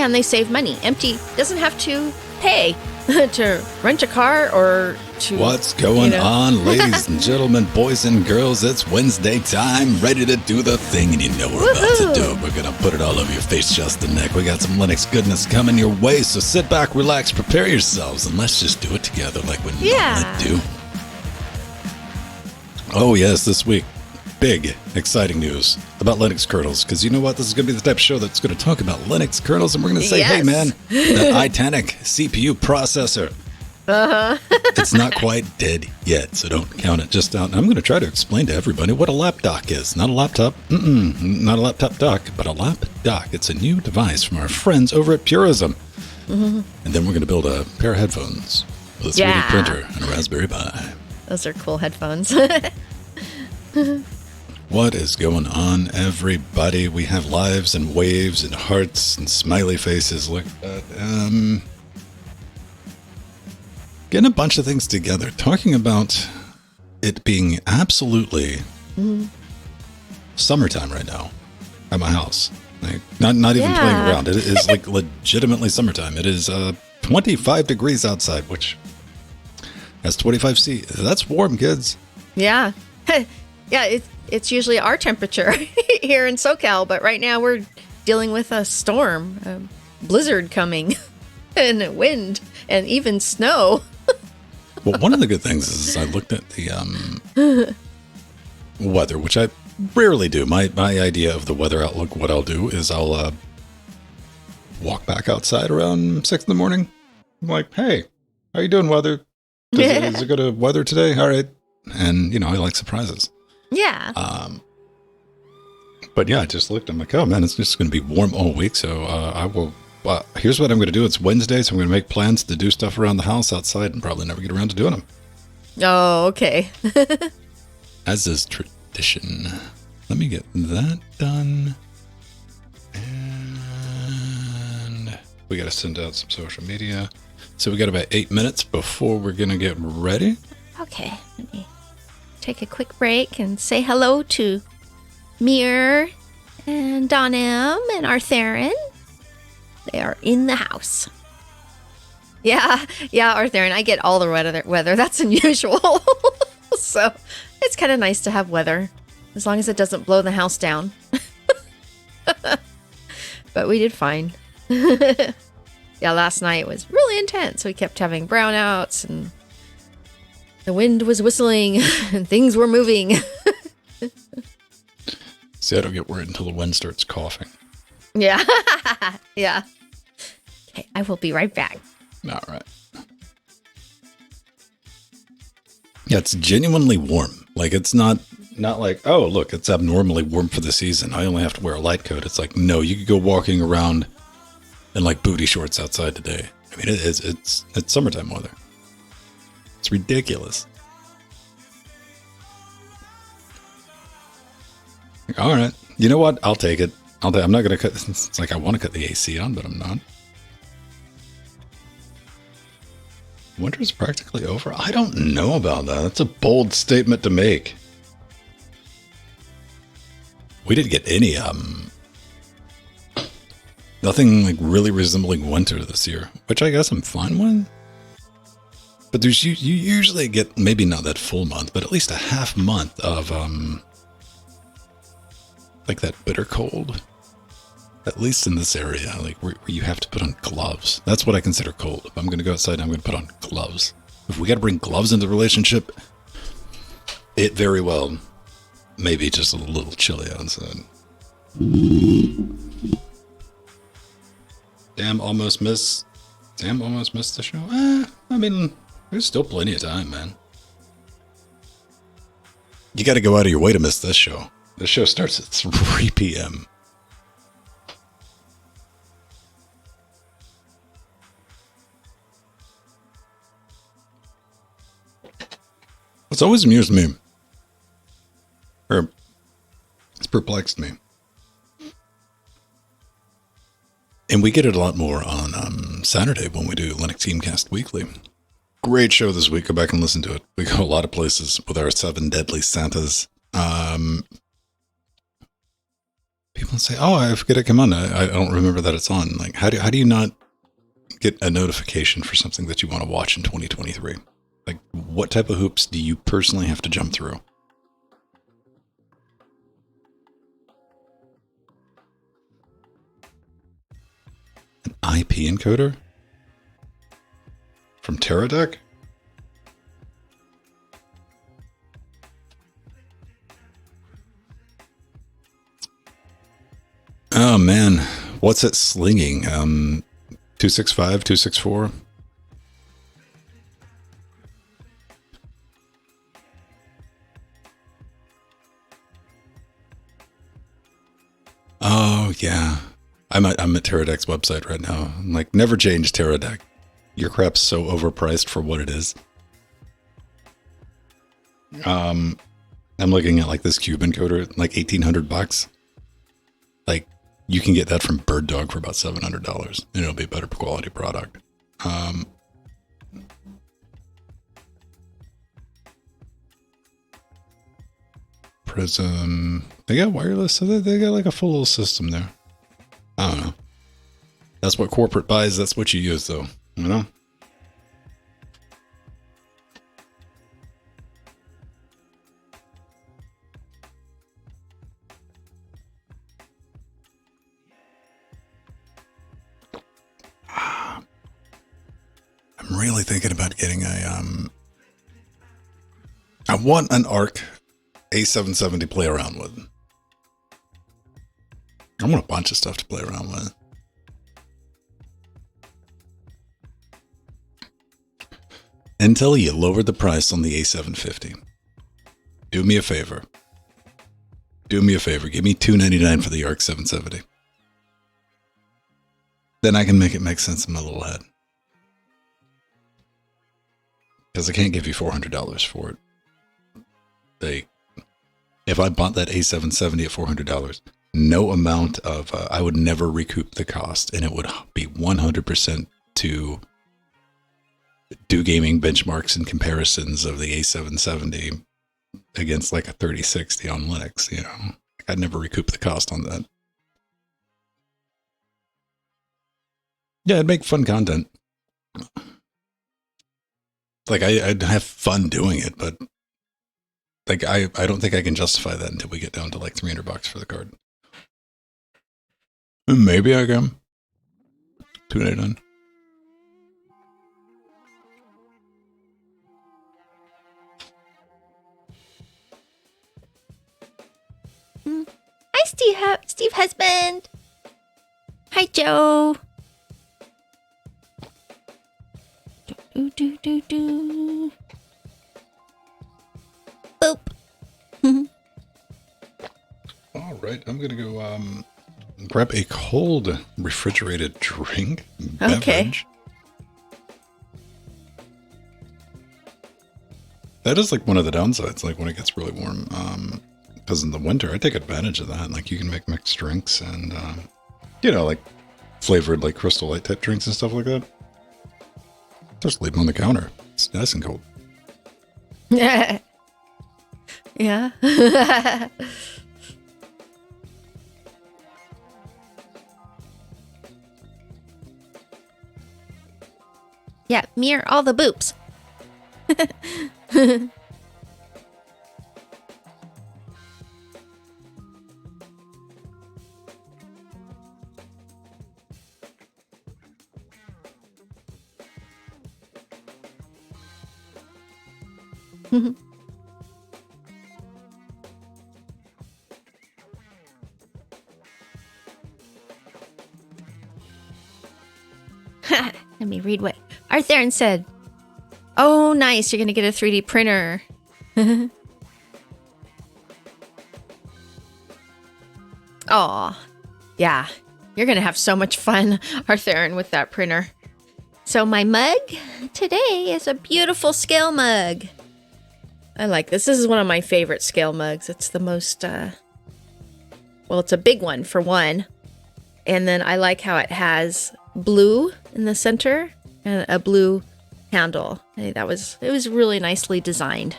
and they save money. Empty doesn't have to pay to rent a car or to... What's going on, ladies and gentlemen, boys and girls? It's Wednesday time, ready to do the thing, and you know we're about to do it. We're going to put it all over your face, just the neck. We got some Linux goodness coming your way, so sit back, relax, prepare yourselves, and let's just do it together like we normally do. Oh, yes, this week, big, exciting news about Linux kernels, because you know what? This is going to be the type of show that's going to talk about Linux kernels, and we're going to say, hey, man, that iTanic CPU processor, it's not quite dead yet, so don't count it just out. And I'm going to try to explain to everybody what a lap dock is. Not a laptop, not a laptop dock, but a lap dock. It's a new device from our friends over at Purism. And then we're going to build a pair of headphones with a 3D printer and a Raspberry Pi. Those are cool headphones. What is going on, everybody? We have lives and waves and hearts and smiley faces. Look at that. Getting a bunch of things together. Talking about it being absolutely summertime right now at my house. Like, not even playing around. It is like legitimately summertime. It is 25 degrees outside, which has 25 C. That's warm, kids. Yeah. Yeah, it's usually our temperature here in SoCal, but right now we're dealing with a storm, a blizzard coming, and wind, and even snow. Well, one of the good things is I looked at the weather, which I rarely do. My idea of the weather outlook, what I'll do is I'll walk back outside around 6 in the morning. I'm like, hey, how you doing, weather? Is it good weather today? All right. And, I like surprises. Yeah. But yeah, I just looked. I'm like, oh man, it's just going to be warm all week. So I will. Here's what I'm going to do. It's Wednesday, so I'm going to make plans to do stuff around the house outside and probably never get around to doing them. Oh, okay. As is tradition. Let me get that done. And we got to send out some social media. So we got about 8 minutes before we're going to get ready. Okay, let me take a quick break and say hello to Mir and Don M and Arthurian. They are in the house. Yeah, Arthurian, I get all the weather. That's unusual. So it's kind of nice to have weather, as long as it doesn't blow the house down. But we did fine. Yeah, last night was really intense. We kept having brownouts, and the wind was whistling, and things were moving. See, I don't get worried until the wind starts coughing. Yeah. Yeah. Okay, I will be right back. All right. Yeah, it's genuinely warm. Like, it's not like, oh, look, it's abnormally warm for the season. I only have to wear a light coat. It's like, no, you could go walking around in like booty shorts outside today. I mean, it's summertime weather. It's ridiculous. All right. You know what? I'll take it. I'm not going to cut. It's like I want to cut the AC on, but I'm not. Winter is practically over. I don't know about that. That's a bold statement to make. We didn't get any, nothing like really resembling winter this year, which I guess I'm fine with. But you usually get maybe not that full month, but at least a half month of, like that bitter cold. At least in this area, like where you have to put on gloves. That's what I consider cold. If I'm going to go outside, I'm going to put on gloves. If we got to bring gloves into the relationship, it very well may be just a little chilly outside. Damn, almost missed the show. I mean, there's still plenty of time, man. You got to go out of your way to miss this show. The show starts at 3 p.m. What's always amused me, or it's perplexed me, and we get it a lot more on Saturday when we do Linux Teamcast Weekly. Great show this week. Go back and listen to it. We go a lot of places with our 7 Deadly Santas. People say, "Oh, I forget it. Come on, I don't remember that it's on." Like, how do you not get a notification for something that you want to watch in 2023? Like, what type of hoops do you personally have to jump through? An IP encoder from Teradek? Oh man, what's it slinging? 265, 264? Oh yeah. I'm at Teradek's website right now. I'm like, never change Teradek. Your crap's so overpriced for what it is. I'm looking at like this cube encoder, like $1,800. Like, you can get that from Bird Dog for about $700, and it'll be a better quality product. Prism. They got wireless, so they got like a full little system there. I don't know. That's what corporate buys. That's what you use, though. You know? I'm really thinking about getting I want an ARC A770 to play around with. I want a bunch of stuff to play around with. Until you lowered the price on the A750. Do me a favor. Do me a favor. Give me $299 for the ARC 770. Then I can make it make sense in my little head. Because I can't give you $400 for it. If I bought that A770 at $400, no amount of, I would never recoup the cost, and it would be 100% to do gaming benchmarks and comparisons of the A770 against like a 3060 on Linux, you know. I'd never recoup the cost on that. Yeah, I'd make fun content. Like, I'd have fun doing it, but like, I don't think I can justify that until we get down to like $300 for the card. Maybe I can. $299. Hi, Steve husband. Hi, Joe. Do. Boop. All right, I'm gonna go grab a cold refrigerated drink. Okay. Beverage. That is like one of the downsides, like when it gets really warm. Because in the winter, I take advantage of that. Like, you can make mixed drinks and, you know, like flavored, like Crystal Light type drinks and stuff like that. Just leave them on the counter. It's nice and cold. Yeah. Yeah, mirror all the boops. Let me read what Arthur said. Oh, nice. You're going to get a 3D printer. Oh, yeah. You're going to have so much fun, Arthur, with that printer. So my mug today is a beautiful scale mug. I like this. This is one of my favorite scale mugs. It's the most, well, it's a big one for one. And then I like how it has blue in the center and a blue handle. Hey, it was really nicely designed.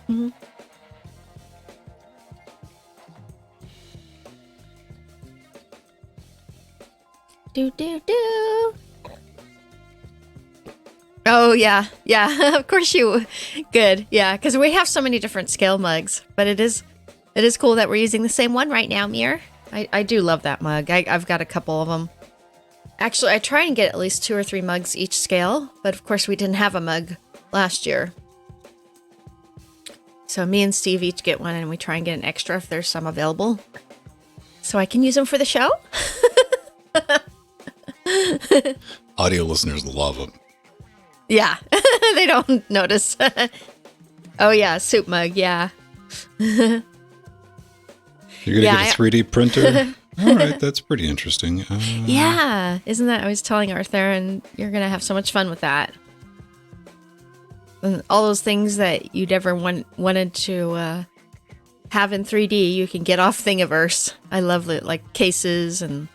Mm-hmm. Do, do, do. Oh, yeah. Yeah, of course you. Good. Yeah, because we have so many different scale mugs, but it is cool that we're using the same one right now, Mir. I do love that mug. I've got a couple of them. Actually, I try and get at least 2 or 3 mugs each scale, but of course we didn't have a mug last year. So me and Steve each get one, and we try and get an extra if there's some available. So I can use them for the show. Audio listeners love them. Yeah, they don't notice. Oh yeah, soup mug, yeah. You're going to get a 3D printer? All right, that's pretty interesting. Yeah, isn't that? I was telling Arthur, and you're going to have so much fun with that. And all those things that you'd ever wanted to have in 3D, you can get off Thingiverse. I love it, like cases and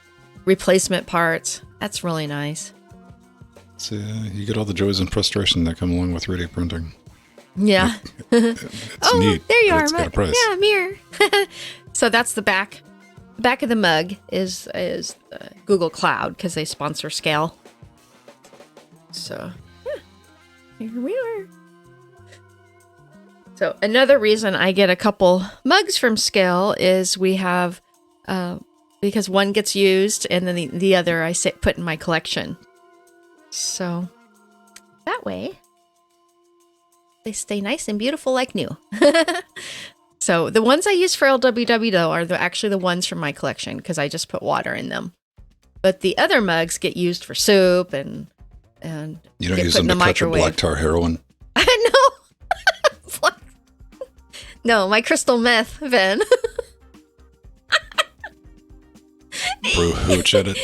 replacement parts. That's really nice. So you get all the joys and frustration that come along with 3D printing. Yeah. It's neat. There you are. It's got a price. Yeah, mirror. So that's the back. The back of the mug is Google Cloud because they sponsor Scale. So yeah, here we are. So another reason I get a couple mugs from Scale is we have because one gets used and then the other I put in my collection. So that way they stay nice and beautiful like new. So the ones I use for Lwdw though are actually the ones from my collection because I just put water in them. But the other mugs get used for soup and you don't use them to cut your black tar heroin. I know. No, my crystal meth, Ben. Brew hooch at it.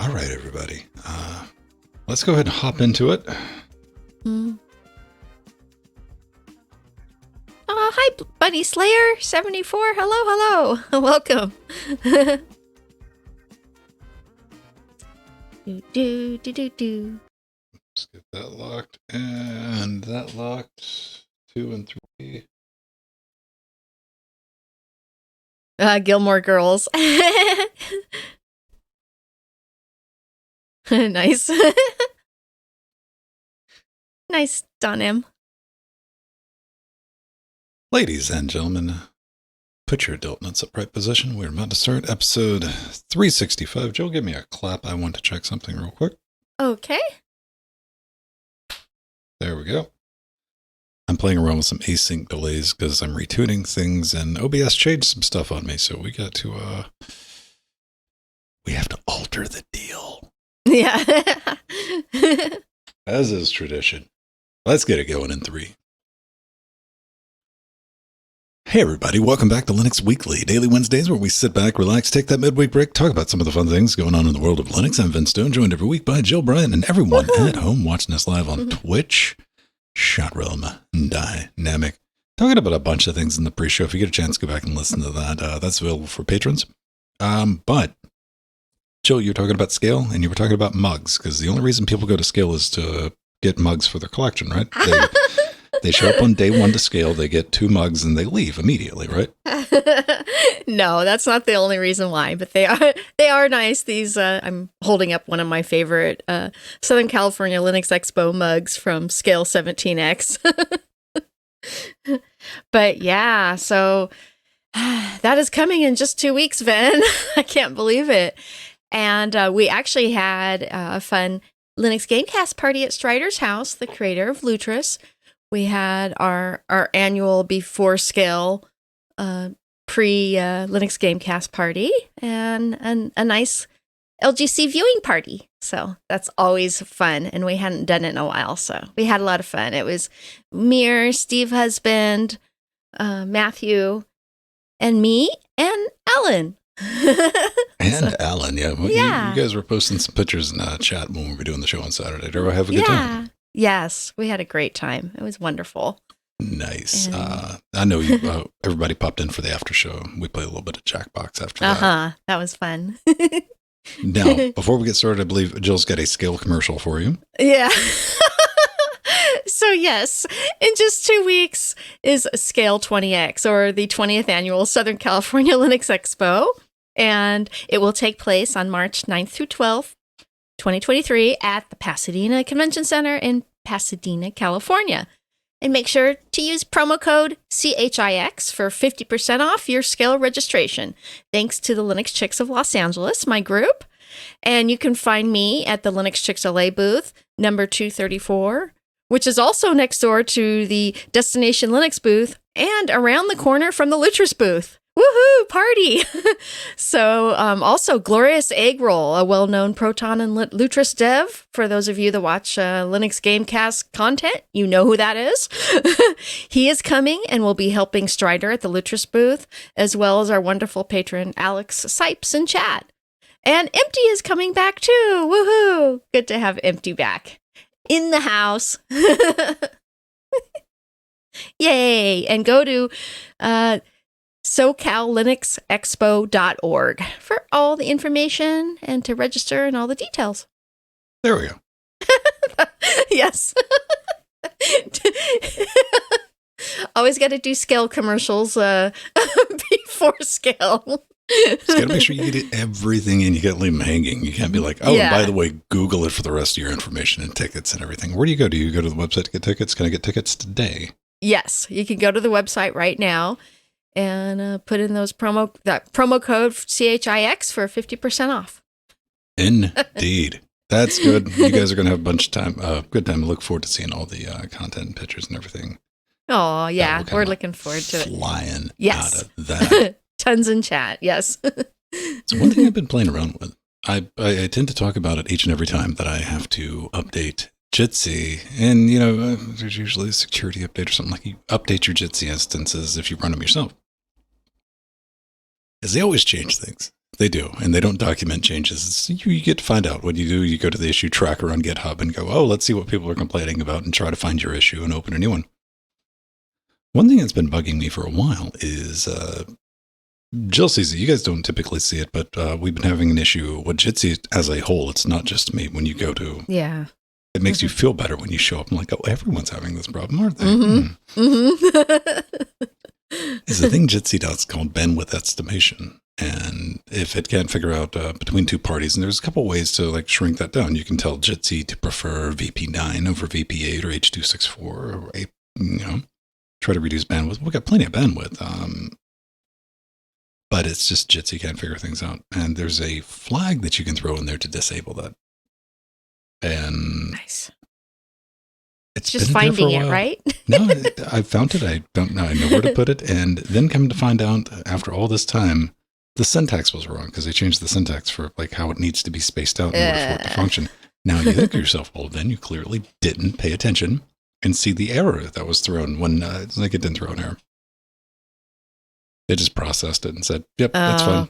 All right, everybody. Let's go ahead and hop into it. Oh, hi, Bunny Slayer 74. Hello. Welcome. do. Let's get that locked and that locked. 2 and 3. Gilmore Girls. Nice. Nice, Donim. Ladies and gentlemen, put your adult in its upright position. We're about to start episode 365. Joe, give me a clap. I want to check something real quick. Okay. There we go. I'm playing around with some async delays because I'm retuning things and OBS changed some stuff on me. So we got to, we have to alter the deal. Yeah. As is tradition. Let's get it going in 3. Hey everybody, welcome back to Linux Weekly, daily Wednesdays where we sit back, relax, take that midweek break, talk about some of the fun things going on in the world of Linux. I'm Vince Stone, joined every week by Jill Bryant and everyone at home watching us live on Twitch. Shot Realm Dynamic. Talking about a bunch of things in the pre-show. If you get a chance, go back and listen to that. That's available for patrons. But, Jill, you were talking about Scale and you were talking about mugs because the only reason people go to Scale is to get mugs for their collection, right? They show up on day 1 to Scale, they get 2 mugs, and they leave immediately, right? No, that's not the only reason why, but they are nice. These I'm holding up one of my favorite Southern California Linux Expo mugs from Scale 17X. But yeah, so that is coming in just 2 weeks, Ven. I can't believe it. And we actually had a fun Linux Gamecast party at Strider's house, the creator of Lwdw. We had our annual before Scale pre-Linux Gamecast party and a nice LGC viewing party. So that's always fun. And we hadn't done it in a while. So we had a lot of fun. It was Mir, Steve Husband, Matthew, and me, and Alan. Alan, yeah. Well, yeah. You guys were posting some pictures in chat when we were doing the show on Saturday. Did everyone have a good time? Yes, we had a great time. It was wonderful. Nice. I know you. Everybody popped in for the after show. We played a little bit of Jackbox after that. That was fun. Now, before we get started, I believe Jill's got a Scale commercial for you. Yeah. So yes, in just 2 weeks is Scale 20X, or the 20th Annual Southern California Linux Expo. And it will take place on March 9th through 12th, 2023 at the Pasadena Convention Center in Pasadena, California. And make sure to use promo code CHIX for 50% off your Scale registration. Thanks to the Linux Chicks of Los Angeles, my group. And you can find me at the Linux Chicks LA booth, number 234, which is also next door to the Destination Linux booth and around the corner from the Lutris booth. Woohoo, party! So also Glorious Egg Roll, a well-known Proton and Lutris dev. For those of you that watch Linux Gamecast content, you know who that is. He is coming and will be helping Strider at the Lutris booth, as well as our wonderful patron Alex Sipes in chat. And Empty is coming back too. Woohoo! Good to have Empty back in the house. Yay! And go to SoCalLinuxExpo.org for all the information and to register and all the details. There we go. Yes. Always got to do Scale commercials before Scale. Just got to make sure you get everything in. You got to leave them hanging. You can't be like, oh, and by the way, Google it for the rest of your information and tickets and everything. Where do you go? Do you go to the website to get tickets? Can I get tickets today? Yes, you can go to the website right now and put in that promo code CHIX for 50% off. Indeed. That's good. You guys are going to have a bunch of time, good time. I look forward to seeing all the content and pictures and everything. Oh, yeah. We're looking forward to it. Flying yes. out of that. Tons in chat. Yes. So one thing I've been playing around with, I tend to talk about it each and every time that I have to update Jitsi. And, there's usually a security update or something like you update your Jitsi instances if you run them yourself. Is they always change things. They do. And they don't document changes. You get to find out what you do. You go to the issue tracker on GitHub and go, oh, let's see what people are complaining about and try to find your issue and open a new one. One thing that's been bugging me for a while is Jill sees it. You guys don't typically see it, but we've been having an issue with Jitsi as a whole. It's not just me. When you go to, it makes you feel better when you show up. I'm like, oh, everyone's having this problem, aren't they? Mm-hmm. Mm-hmm. There's a thing Jitsi does called bandwidth estimation, and if it can't figure out between two parties, and there's a couple ways to shrink that down. You can tell Jitsi to prefer VP9 over VP8 or H.264 or try to reduce bandwidth. We've got plenty of bandwidth. But it's just Jitsi can't figure things out. And there's a flag that you can throw in there to disable that. And nice. It's just finding it, right? No, I found it. I don't know. I know where to put it. And then come to find out after all this time, the syntax was wrong because they changed the syntax for how it needs to be spaced out in order for it to function. Now you think to yourself, well, then you clearly didn't pay attention and see the error that was thrown when it didn't throw an error. It just processed it and said, yep, that's fine.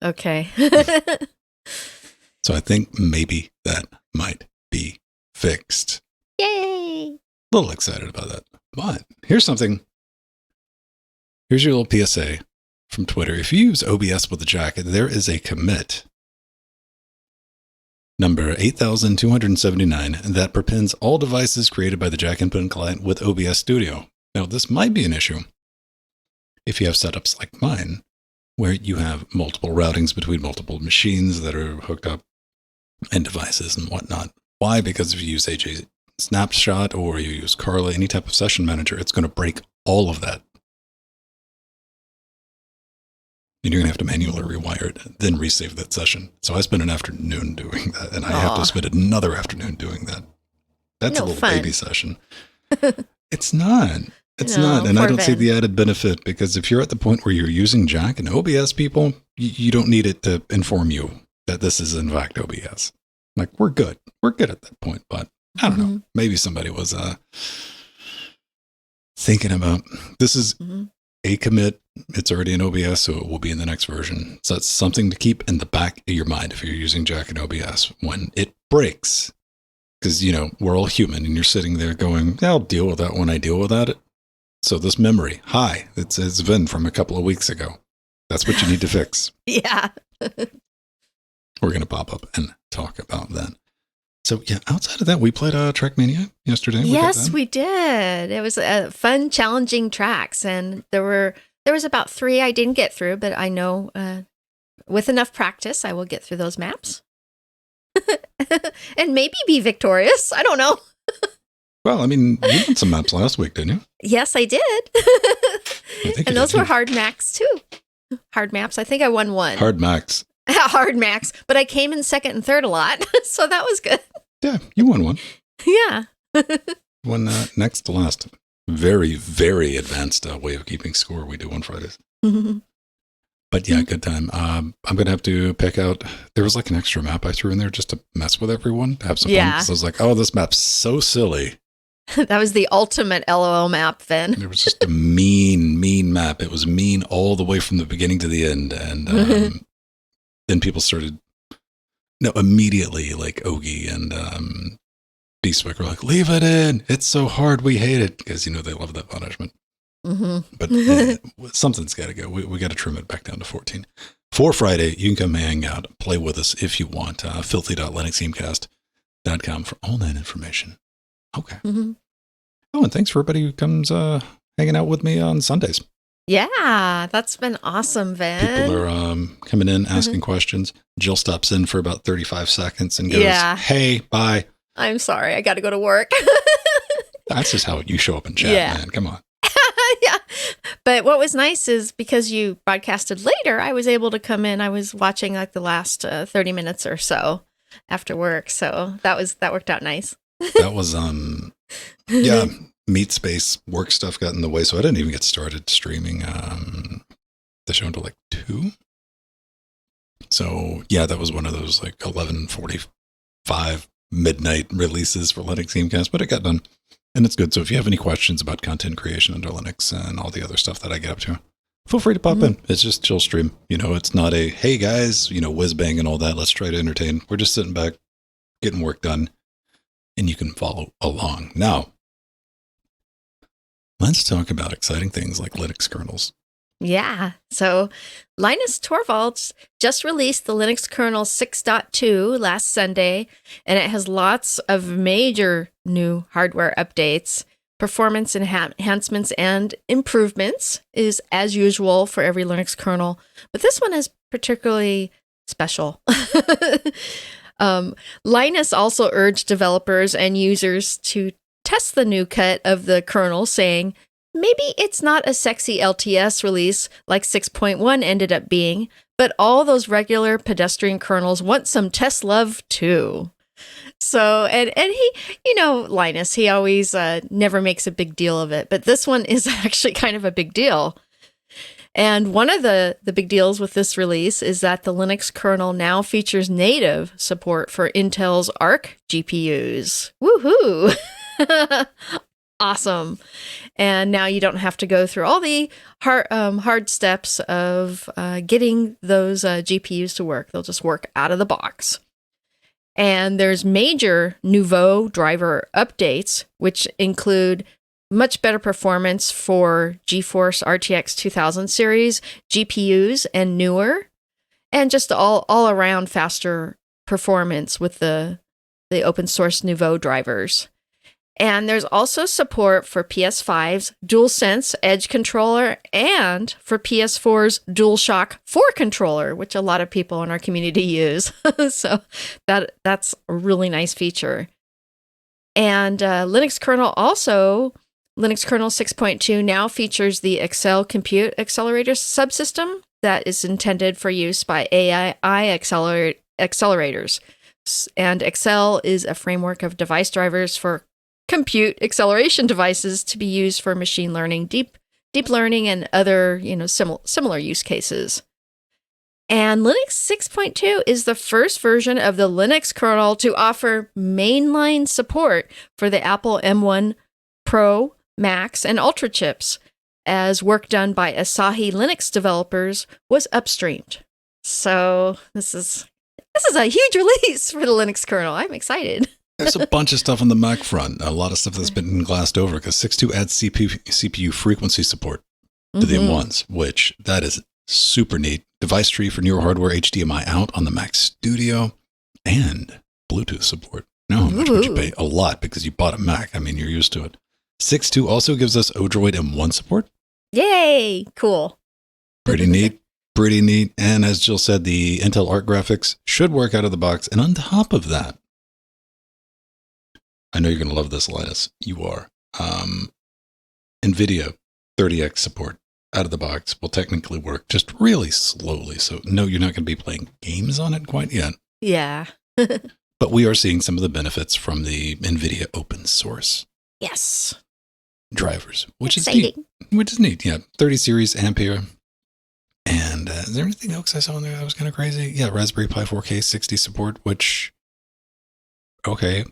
Okay. So I think maybe that might be fixed. Yay! A little excited about that. But here's something. Here's your little PSA from Twitter. If you use OBS with a jacket, there is a commit, number 8279, that prepends all devices created by the Jack Input client with OBS Studio. Now, this might be an issue if you have setups like mine, where you have multiple routings between multiple machines that are hooked up and devices and whatnot. Why? Because if you use AJ Snapshot or you use Carla, any type of session manager, it's going to break all of that. And you're going to have to manually rewire it, then resave that session. So I spent an afternoon doing that, and I have to spend another afternoon doing that. That's a little baby session. It's not. It's not, and I don't see the added benefit, because if you're at the point where you're using Jack and OBS, people, you don't need it to inform you that this is in fact OBS. We're good. We're good at that point, but I don't know. Maybe somebody was thinking about, this is a commit. It's already in OBS, so it will be in the next version. So that's something to keep in the back of your mind if you're using Jack and OBS when it breaks. Because, we're all human, and you're sitting there going, I'll deal with that when I deal with that. So this memory, it's Vin from a couple of weeks ago. That's what you need to fix. Yeah. We're going to pop up and talk about that. So yeah, outside of that, we played Trackmania yesterday. Yes, we did. It was fun, challenging tracks, and there was about 3 I didn't get through, but I know with enough practice, I will get through those maps and maybe be victorious. I don't know. Well, I mean, you won some maps last week, didn't you? Yes, I did. And those were hard maps too. Hard maps. I think I won 1. Hard max. Hard max, but I came in second and third a lot, so that was good. Yeah, you won 1. Yeah. Won next to last. Very, very advanced way of keeping score we do on Fridays. But yeah, good time. I'm going to have to pick out, there was like an extra map I threw in there just to mess with everyone, to have some fun. So I was like, oh, this map's so silly. That was the ultimate LOL map then. It was just a mean map. It was mean all the way from the beginning to the end. And then people started, immediately like Ogie and Beastwick were like, leave it in. It's so hard. We hate it. Because, they love that punishment. But something's got to go. We got to trim it back down to 14. For Friday, you can come hang out, play with us if you want. filthy.linuxgamecast.com for all that information. Okay. Oh, and thanks for everybody who comes hanging out with me on Sundays. Yeah, that's been awesome, Vin. People are coming in, asking questions. Jill stops in for about 35 seconds and goes, hey, bye. I'm sorry. I got to go to work. That's just how you show up in chat, man. Come on. Yeah. But what was nice is because you broadcasted later, I was able to come in. I was watching like the last 30 minutes or so after work. So that worked out nice. That was, meat space work stuff got in the way. So I didn't even get started streaming the show until like 2. So yeah, that was one of those like 11:45 midnight releases for Linux Gamecast, but it got done. And it's good. So if you have any questions about content creation under Linux and all the other stuff that I get up to, feel free to pop in. It's just chill stream. It's not a, hey guys, whiz bang and all that. Let's try to entertain. We're just sitting back, getting work done, and you can follow along. Now, let's talk about exciting things like Linux kernels. Yeah. So Linus Torvalds just released the Linux kernel 6.2 last Sunday, and it has lots of major new hardware updates, performance enhancements, and improvements is as usual for every Linux kernel. But this one is particularly special. Linus also urged developers and users to test the new cut of the kernel, saying, maybe it's not a sexy LTS release like 6.1 ended up being, but all those regular pedestrian kernels want some test love too. So, and he, Linus, he always never makes a big deal of it, but this one is actually kind of a big deal. And one of the big deals with this release is that the Linux kernel now features native support for Intel's Arc GPUs. Woohoo! Awesome. And now you don't have to go through all the hard steps of getting those GPUs to work. They'll just work out of the box. And there's major Lwdw driver updates, which include much better performance for GeForce RTX 2000 series GPUs and newer, and just all around faster performance with the open source Lwdw drivers. And there's also support for PS5's DualSense Edge controller and for PS4's DualShock 4 controller, which a lot of people in our community use. So that's a really nice feature. And Linux kernel 6.2 now features the Excel Compute Accelerator subsystem that is intended for use by AI accelerators. And Excel is a framework of device drivers for compute acceleration devices to be used for machine learning, deep learning, and other similar use cases. And Linux 6.2 is the first version of the Linux kernel to offer mainline support for the Apple M1 Pro, Max, and Ultra chips, as work done by Asahi Linux developers was upstreamed. So this is a huge release for the Linux kernel. I'm excited. There's a bunch of stuff on the Mac front. A lot of stuff that's been glassed over because 6.2 adds CPU frequency support to the M1s, which that is super neat. Device tree for newer hardware, HDMI out on the Mac Studio, and Bluetooth support. No, how much would you pay? A lot, because you bought a Mac. I mean, you're used to it. 6.2 also gives us Odroid M1 support. Yay! Cool. Pretty neat. Pretty neat. And as Jill said, the Intel Arc graphics should work out of the box. And on top of that, I know you're going to love this, Linus. You are. NVIDIA 30X support out of the box will technically work just really slowly. So no, you're not going to be playing games on it quite yet. Yeah. But we are seeing some of the benefits from the NVIDIA open source. Yes. Drivers, which Exciting. is neat. Which is neat. Yeah. 30 series Ampere. And is there anything else I saw in there that was kind of crazy? Yeah. Raspberry Pi 4K 60 support, which, okay.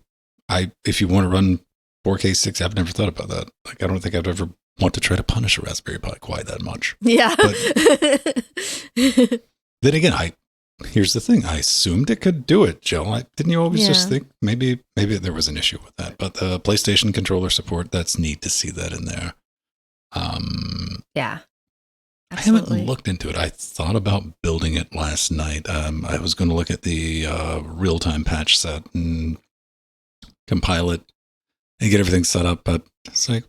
If you want to run 4K 60, I've never thought about that. Like, I don't think I'd ever want to try to punish a Raspberry Pi quite that much. Yeah. But then again, here's the thing. I assumed it could do it, Jill. Didn't you always just think maybe there was an issue with that? But the PlayStation controller support, that's neat to see that in there. Yeah. Absolutely. I haven't looked into it. I thought about building it last night. I was going to look at the real-time patch set and compile it and get everything set up, but it's like,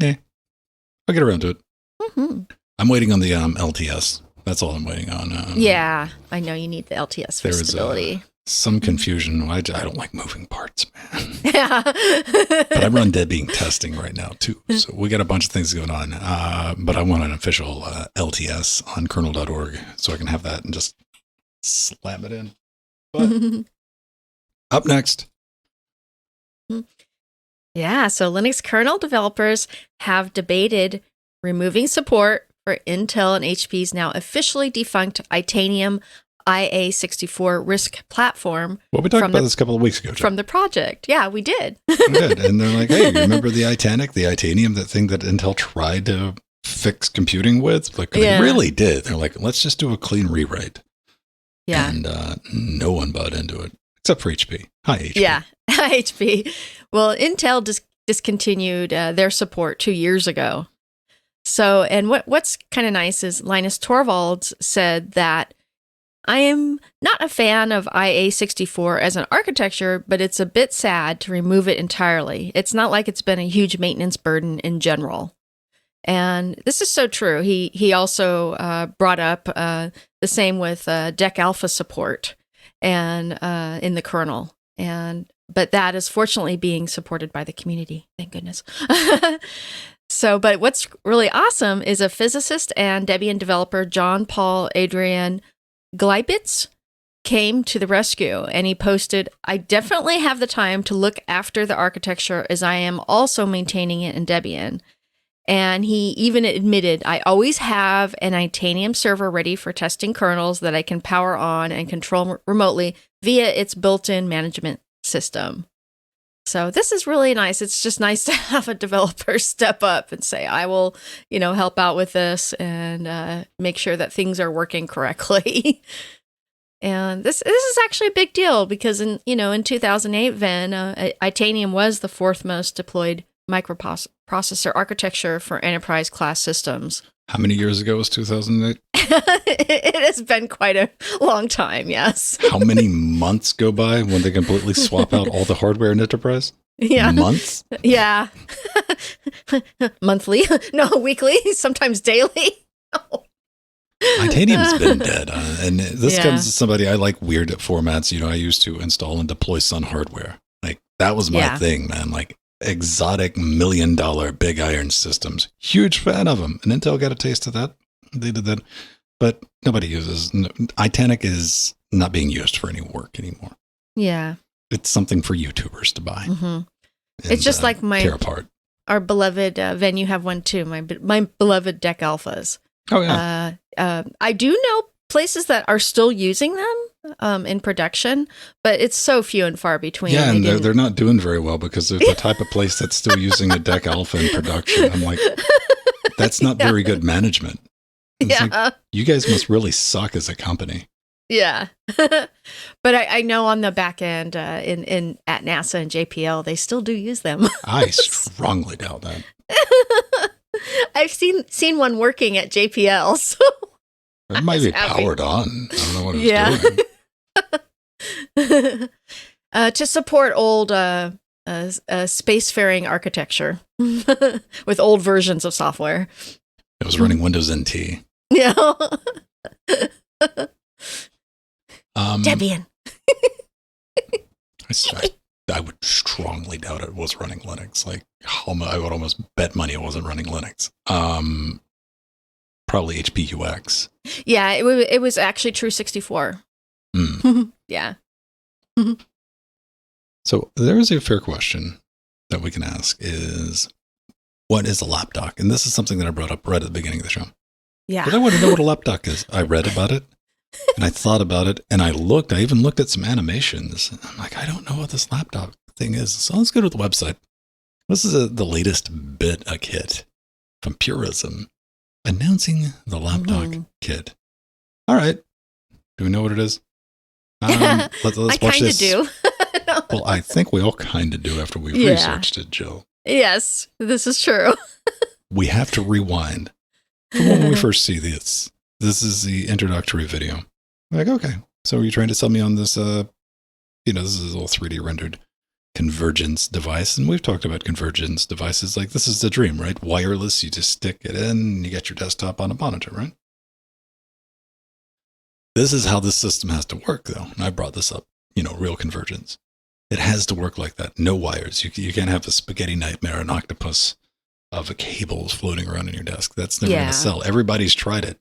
I'll get around to it. Mm-hmm. I'm waiting on the LTS. That's all I'm waiting on. Yeah, I know you need the LTS for stability. Some confusion. I don't like moving parts, man. Yeah. But I run Debian testing right now, too. So we got a bunch of things going on. But I want an official LTS on kernel.org so I can have that and just slam it in. But up next. Yeah, so Linux kernel developers have debated removing support for Intel and HP's now officially defunct Itanium IA64 RISC platform. Well, we talked about this a couple of weeks ago, John. From the project. Yeah, we did. We did. And they're like, hey, you remember the Itanium, that thing that Intel tried to fix computing with? Like, they really did. They're like, let's just do a clean rewrite. Yeah. And no one bought into it, except for HP. Hi, HP. Yeah, HP. Well, Intel discontinued their support 2 years ago. So, and what's kind of nice is Linus Torvalds said that I am not a fan of IA64 as an architecture, but it's a bit sad to remove it entirely. It's not like it's been a huge maintenance burden in general. And this is so true. He also brought up the same with DEC Alpha support and in the kernel. But that is fortunately being supported by the community. Thank goodness. So, but what's really awesome is a physicist and Debian developer, John Paul Adrian Gleibitz, came to the rescue, and he posted, I definitely have the time to look after the architecture as I am also maintaining it in Debian. And he even admitted, I always have an Itanium server ready for testing kernels that I can power on and control remotely via its built-in management system. So this is really nice. It's just nice to have a developer step up and say, I will, help out with this and make sure that things are working correctly. And this is actually a big deal because in 2008, Venn, Itanium was the fourth most deployed microprocessor architecture for enterprise class systems. How many years ago was 2008? It has been quite a long time, yes. How many months go by when they completely swap out all the hardware in enterprise? Yeah. Months? Yeah. Monthly? No, weekly, sometimes daily. No. Itanium's been dead. And this comes to somebody, I like weird formats. I used to install and deploy Sun hardware. Like, that was my thing, man. Like, exotic $1 million big iron systems. Huge fan of them. And Intel got a taste of that. They did that. But nobody uses. Itanic is not being used for any work anymore. Yeah. It's something for YouTubers to buy. Mm-hmm. It's just like tear apart. Our beloved, Venn, you have one too, my beloved DEC Alphas. Oh, yeah. I do know places that are still using them in production, but it's so few and far between. Yeah, and they're not doing very well because they're the type of place that's still using a DEC Alpha in production. I'm like, that's not very good management. It's like, you guys must really suck as a company. Yeah. But I know on the back end in at NASA and JPL, they still do use them. I strongly doubt that. I've seen one working at JPL, so it might be powered on. I don't know what it's doing. To support old spacefaring architecture with old versions of software. It was running Windows NT. Yeah. Debian. I would strongly doubt it was running Linux. Like, I would almost bet money it wasn't running Linux. Probably HP UX. Yeah, it was actually True 64. Yeah. So there is a fair question that we can ask is, what is a lapdog? And this is something that I brought up right at the beginning of the show. Yeah. But I want to know what a lapdog is. I read about it, and I thought about it, and I even looked at some animations. I'm like, I don't know what this lapdog thing is. So let's go to the website. This is the latest bit a kit from Purism announcing the lapdog kit. All right. Do we know what it is? Let's I watch kind of this. do. Well, I think we all kind of do after we've researched it, Jill. Yes, this is true. We have to rewind from when we first see this. This is the introductory video. Like, okay, so are you trying to sell me on this, this is a little 3D rendered convergence device. And we've talked about convergence devices. Like, this is the dream, right? Wireless, you just stick it in and you get your desktop on a monitor, right? This is how this system has to work, though. And I brought this up, real convergence. It has to work like that. No wires. You can't have a spaghetti nightmare, an octopus of cables floating around in your desk. That's never going to sell. Everybody's tried it.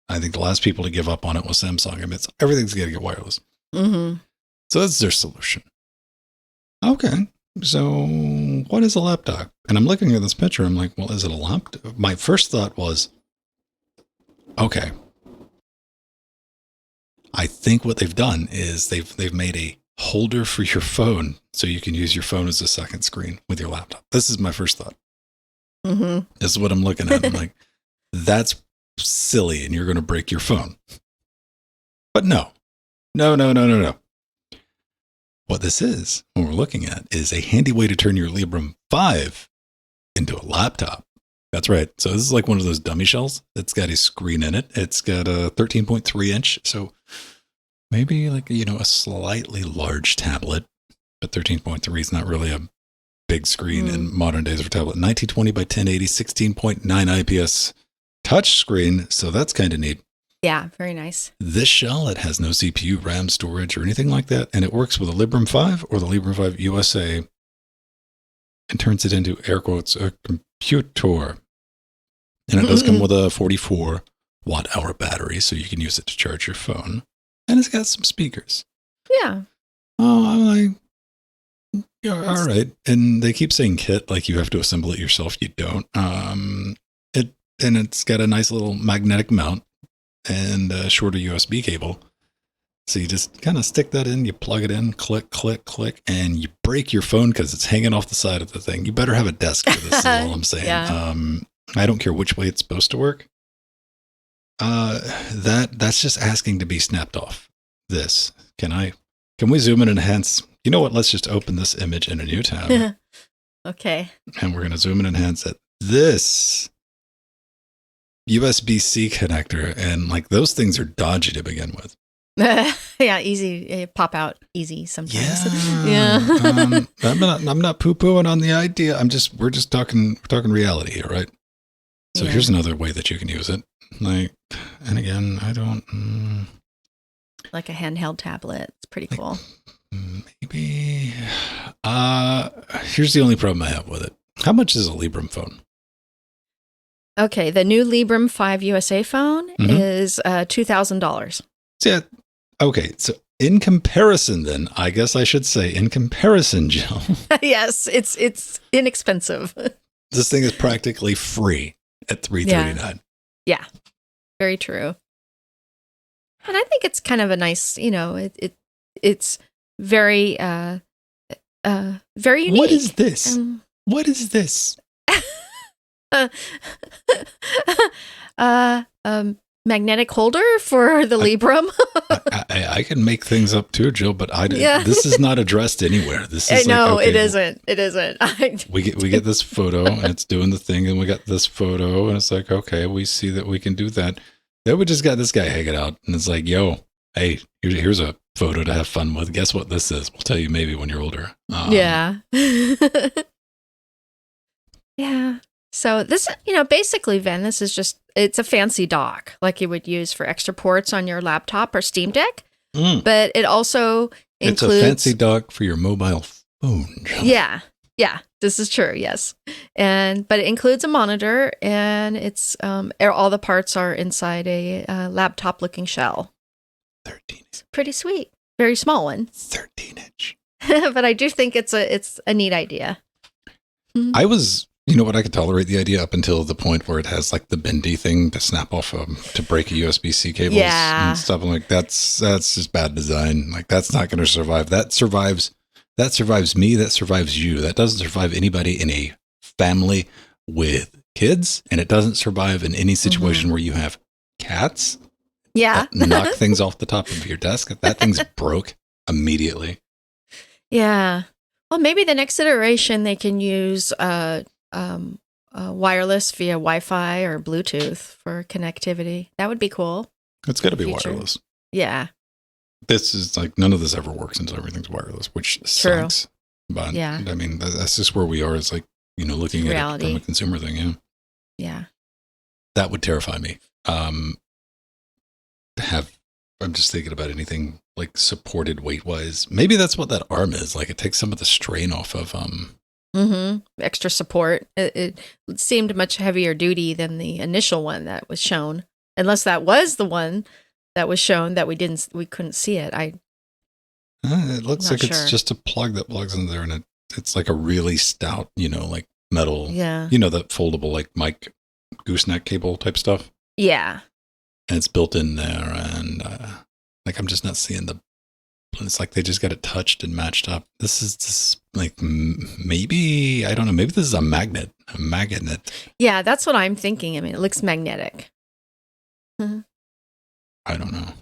I think the last people to give up on it was Samsung. I mean, everything's going to get wireless. Mm-hmm. So that's their solution. Okay. So what is a laptop? And I'm looking at this picture. I'm like, well, is it a laptop? My first thought was, okay. I think what they've done is they've made a holder for your phone so you can use your phone as a second screen with your laptop. This is my first thought. Mm-hmm. This is what I'm looking at. I'm like, that's silly and you're going to break your phone. But no. What this is, what we're looking at, is a handy way to turn your Librem 5 into a laptop. That's right. So this is like one of those dummy shells. It's got a screen in it. It's got a 13.3 inch. So maybe like, a slightly large tablet, but 13.3 is not really a big screen in modern days for tablet. 1920 by 1080, 16.9 IPS touch screen. So that's kind of neat. Yeah, very nice. This shell, it has no CPU, RAM, storage, or anything like that. And it works with a Librem 5 or the Librem 5 USA and turns it into, air quotes, a computer. And it does come with a 44 watt hour battery, so you can use it to charge your phone. And it's got some speakers. Yeah. Oh, I'm like, yeah, all right. And they keep saying kit, like you have to assemble it yourself. You don't. It's got a nice little magnetic mount and a shorter USB cable. So you just kind of stick that in, you plug it in, click, click, click, and you break your phone because it's hanging off the side of the thing. You better have a desk for this, is all I'm saying. Yeah. I don't care which way it's supposed to work. That's just asking to be snapped off. This. Can we zoom in and enhance? You know what? Let's just open this image in a new tab. Okay. And we're going to zoom in and enhance it. This USB-C connector, and like those things are dodgy to begin with. Yeah, easy. Pop out easy sometimes. Yeah. I'm not poo-pooing on the idea. We're just talking reality here, right? So here's another way that you can use it. Like, and again, I don't. Like a handheld tablet. It's pretty cool. Maybe. Here's the only problem I have with it. How much is a Librem phone? Okay, the new Librem 5 USA phone is $2,000. Yeah. Okay, so in comparison, then I guess I should say, in comparison, Jill. Yes, it's inexpensive. This thing is practically free at $339. Yeah, very true. And I think it's kind of a nice, it's very, very unique. What is this? What is this? Magnetic holder for the Librem. I can make things up too, Jill, but this is not addressed anywhere. This is it isn't. It isn't. We get this photo and it's doing the thing, and we got this photo and it's like, okay, we see that we can do that. Then we just got this guy hanging out and it's like, yo, hey, here's a photo to have fun with. Guess what this is? We'll tell you maybe when you're older. Yeah. Yeah. So this, basically, Ven, this is just, it's a fancy dock like you would use for extra ports on your laptop or Steam Deck. But it also includes... It's a fancy dock for your mobile phone. Yeah. Yeah. This is true. Yes. But it includes a monitor, and it's all the parts are inside a laptop looking shell. 13. It's pretty sweet. Very small one. 13-inch. But I do think it's a neat idea. I was, what, I could tolerate the idea up until the point where it has like the bendy thing to snap off to break a USB-C cables and stuff. I'm like, that's just bad design. Like, that's not going to survive. That survives me. That survives you. That doesn't survive anybody in a family with kids, and it doesn't survive in any situation where you have cats. Yeah. Knock things off the top of your desk. That thing's broke immediately. Yeah. Well, maybe the next iteration they can use wireless via Wi-Fi or Bluetooth for connectivity. That would be cool. It's got to be wireless. Yeah. This is like, none of this ever works until everything's wireless, which sucks. But yeah. I mean, that's just where we are. It's like, looking at it from a consumer thing. Yeah. Yeah. That would terrify me. I'm just thinking about anything like supported weight wise. Maybe that's what that arm is. Like, it takes some of the strain off of, extra support. It seemed much heavier duty than the initial one that was shown. Unless that was the one that was shown that we couldn't see it. It looks like it's just a plug that plugs in there, and it's like a really stout, like metal, that foldable like mic gooseneck cable type stuff. Yeah. And it's built in there, and like, I'm just not seeing it's like they just got it touched and matched up. This is like, maybe, I don't know, maybe this is a magnet. Yeah, that's what I'm thinking. I mean, it looks magnetic. I don't know.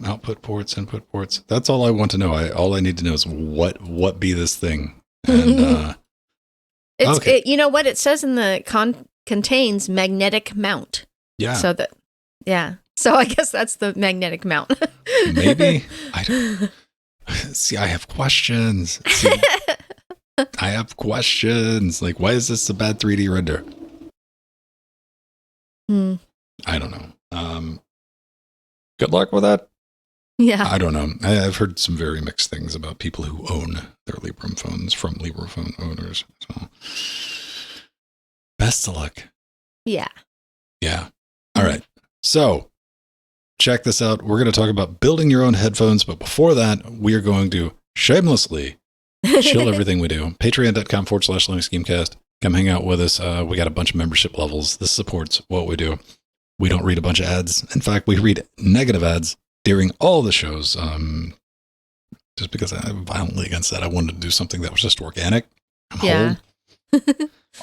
Output ports, input ports. That's all I want to know. All I need to know is what be this thing. And it, you know what it says in the contains magnetic mount. Yeah. So I guess that's the magnetic mount. Maybe. I don't see. I have questions. Like, why is this a bad 3D render? I don't know. Good luck with that. Yeah. I don't know. I've heard some very mixed things about people who own their Librem phones from Librem phone owners. So, best of luck. Yeah. Yeah. All right. So, check this out. We're going to talk about building your own headphones. But before that, we are going to shamelessly shill everything we do. Patreon.com/Linux Gamecast. Come hang out with us. We got a bunch of membership levels. This supports what we do. We don't read a bunch of ads. In fact, we read negative ads during all the shows. Just because I'm violently against that. I wanted to do something that was just organic. I'm whole.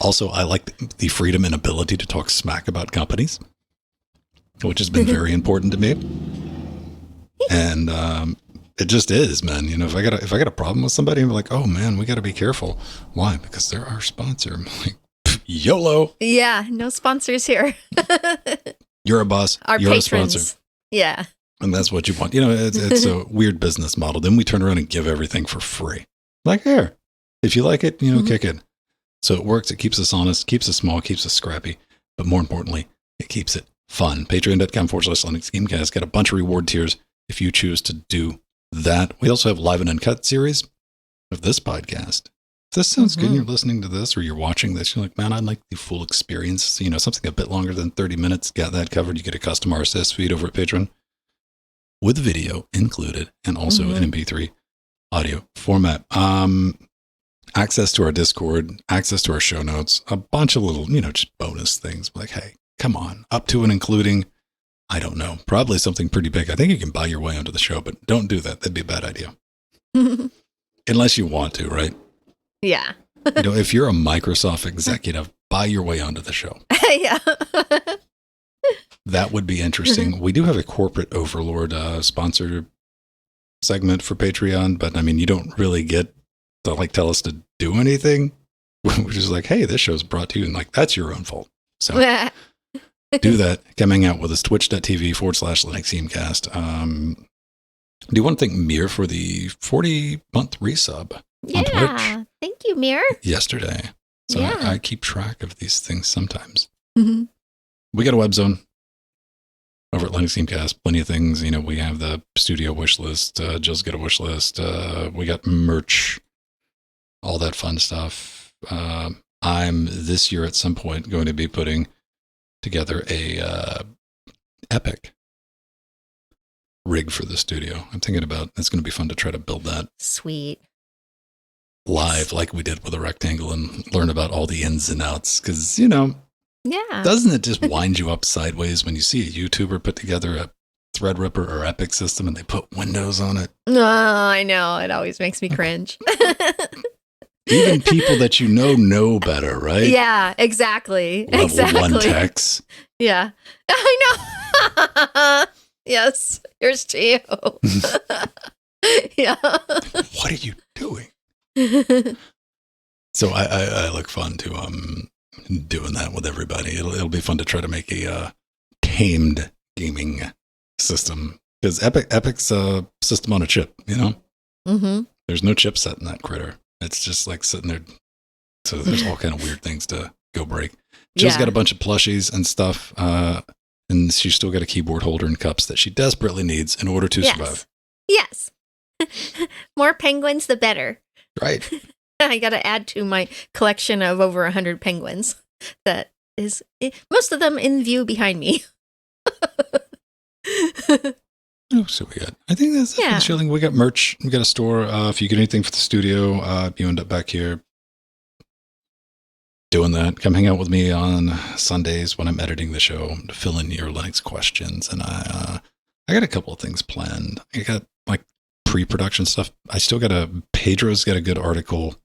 Also, I like the freedom and ability to talk smack about companies, which has been very important to me. And it just is, man. If I got a problem with somebody, I'm like, oh man, we got to be careful. Why? Because they're our sponsor. I'm like, YOLO. Yeah, no sponsors here. You're a boss. You're patrons. A sponsor. Yeah. And that's what you want. It's a weird business model. Then we turn around and give everything for free. Like, here, if you like it, kick it. So it works. It keeps us honest, keeps us small, keeps us scrappy. But more importantly, it keeps it fun. Patreon.com/Linux Gamecast. Got a bunch of reward tiers if you choose to do that. We also have live and uncut series of this podcast. If this sounds good and you're listening to this or you're watching this, you're like, man, I'd like the full experience. Something a bit longer than 30 minutes. Got that covered. You get a custom RSS feed over at Patreon with video included and also an MP3 audio format. Access to our Discord, access to our show notes, a bunch of little, just bonus things. Like, hey, come on, up to and including, I don't know, probably something pretty big. I think you can buy your way onto the show, but don't do that. That'd be a bad idea. Unless you want to, right? Yeah. If you're a Microsoft executive, buy your way onto the show. Yeah. That would be interesting. We do have a corporate overlord sponsor segment for Patreon, but I mean, you don't really get to tell us to do anything. We're just like, hey, this show's brought to you, and that's your own fault. So do that. Come hang out with us. Twitch.tv/Linux Gamecast. Do you want to thank Mir for the 40-month resub on Twitch Thank you, Mir. yesterday? So Yeah. I keep track of these things sometimes. Mm-hmm. We got a web zone over at Linux Gamecast. Plenty of things. You know, we have the studio wish list. Jill's got a wish list. We got merch, all that fun stuff. I'm this year at some point going to be putting together a Epic rig for the studio. I'm thinking about it's going to be fun to try to build that Sweet. live like we did with a rectangle and learn about all the ins and outs. Because, you know, Yeah. doesn't it just wind you up sideways when you see a YouTuber put together a Threadripper or Epic system and they put Windows on it? Oh, I know. It always makes me cringe. Even people that you know better, right? Yeah, exactly. Level exactly. 1 techs. Yeah. I know. Yes. Here's to you. Yeah. What are you doing? So I look fun to doing that with everybody. It'll be fun to try to make a tamed gaming system, because Epic's a system on a chip. You know, Mm-hmm. there's no chipset in that critter. It's just like sitting there. So there's all kind of weird things to go break. Jill's got a bunch of plushies and stuff, and she's still got a keyboard holder and cups that she desperately needs in order to survive. Yes. More penguins, the better. Right. I got to add to my collection of over 100 penguins. That is most of them in view behind me. Oh, so we got. I think that's chilling. We got merch. We got a store. If you get anything for the studio, you end up back here doing that. Come hang out with me on Sundays when I'm editing the show to fill in your Linux questions. And I got a couple of things planned. I got like pre-production stuff. I still got Pedro's got a good article.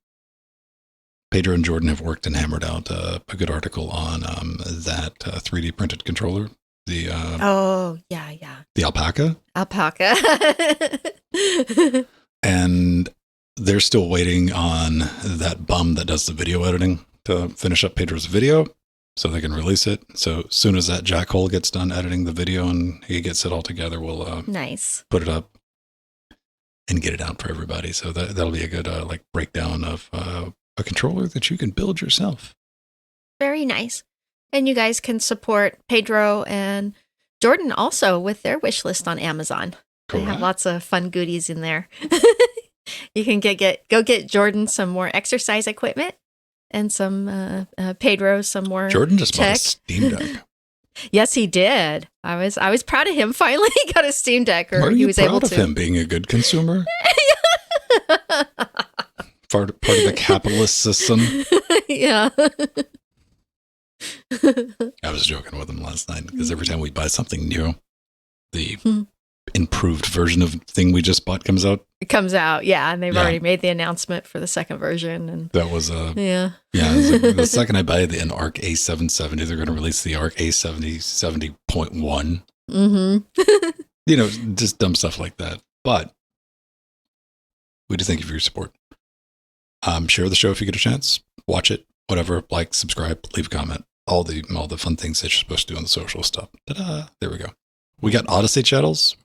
Pedro and Jordan have worked and hammered out a good article on that 3D printed controller. The the alpaca. And they're still waiting on that bum that does the video editing to finish up Pedro's video so they can release it. So as soon as that jackhole gets done editing the video and he gets it all together, we'll nice put it up and get it out for everybody. So that'll be a good like breakdown of a controller that you can build yourself. Very nice. And you guys can support Pedro and Jordan also with their wish list on Amazon. Correct. They have lots of fun goodies in there. You can go get Jordan some more exercise equipment and some Pedro some more. Jordan just bought tech. a Steam Deck. Yes, he did. I was proud of him. Finally, he got a Steam Deck, or Are he you was proud able of to. him being a good consumer? part of the capitalist system. Yeah. I was joking with him last night because every time we buy something new, the Hmm. improved version of thing we just bought comes out. It comes out, yeah, and they've already made the announcement for the second version, and That was yeah. it was like the second I buy an ARC A770, they're going to release the ARC A7070.1. Mm-hmm. You know, just dumb stuff like that. But we do thank you for your support. Share the show if you get a chance. Watch it, whatever. Like, subscribe, leave a comment. All the fun things that you're supposed to do on the social stuff. Ta-da! There we go. We got Odyssey channels.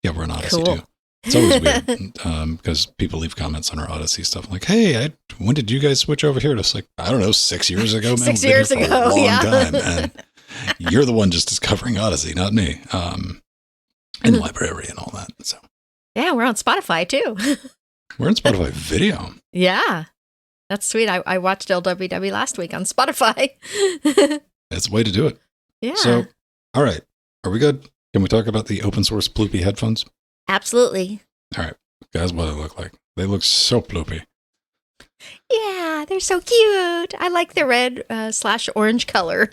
Yeah, we're on Odyssey Cool. too. It's always weird because people leave comments on our Odyssey stuff like, "Hey, when did you guys switch over here?" And it's like, I don't know, 6 years ago. Man, 6 We've been years here for ago, a long yeah. time, and you're the one just discovering Odyssey, not me. And library and all that. So Yeah, we're on Spotify too. we're in Spotify video. Yeah, that's sweet. I watched Lwdw last week on Spotify. It's a way to do it. Yeah, So, all right, are we good? Can we talk about the open source Ploopy headphones? absolutely. All right, guys, what do they look like? They look so Ploopy. Yeah, they're so cute. I like the red / orange color.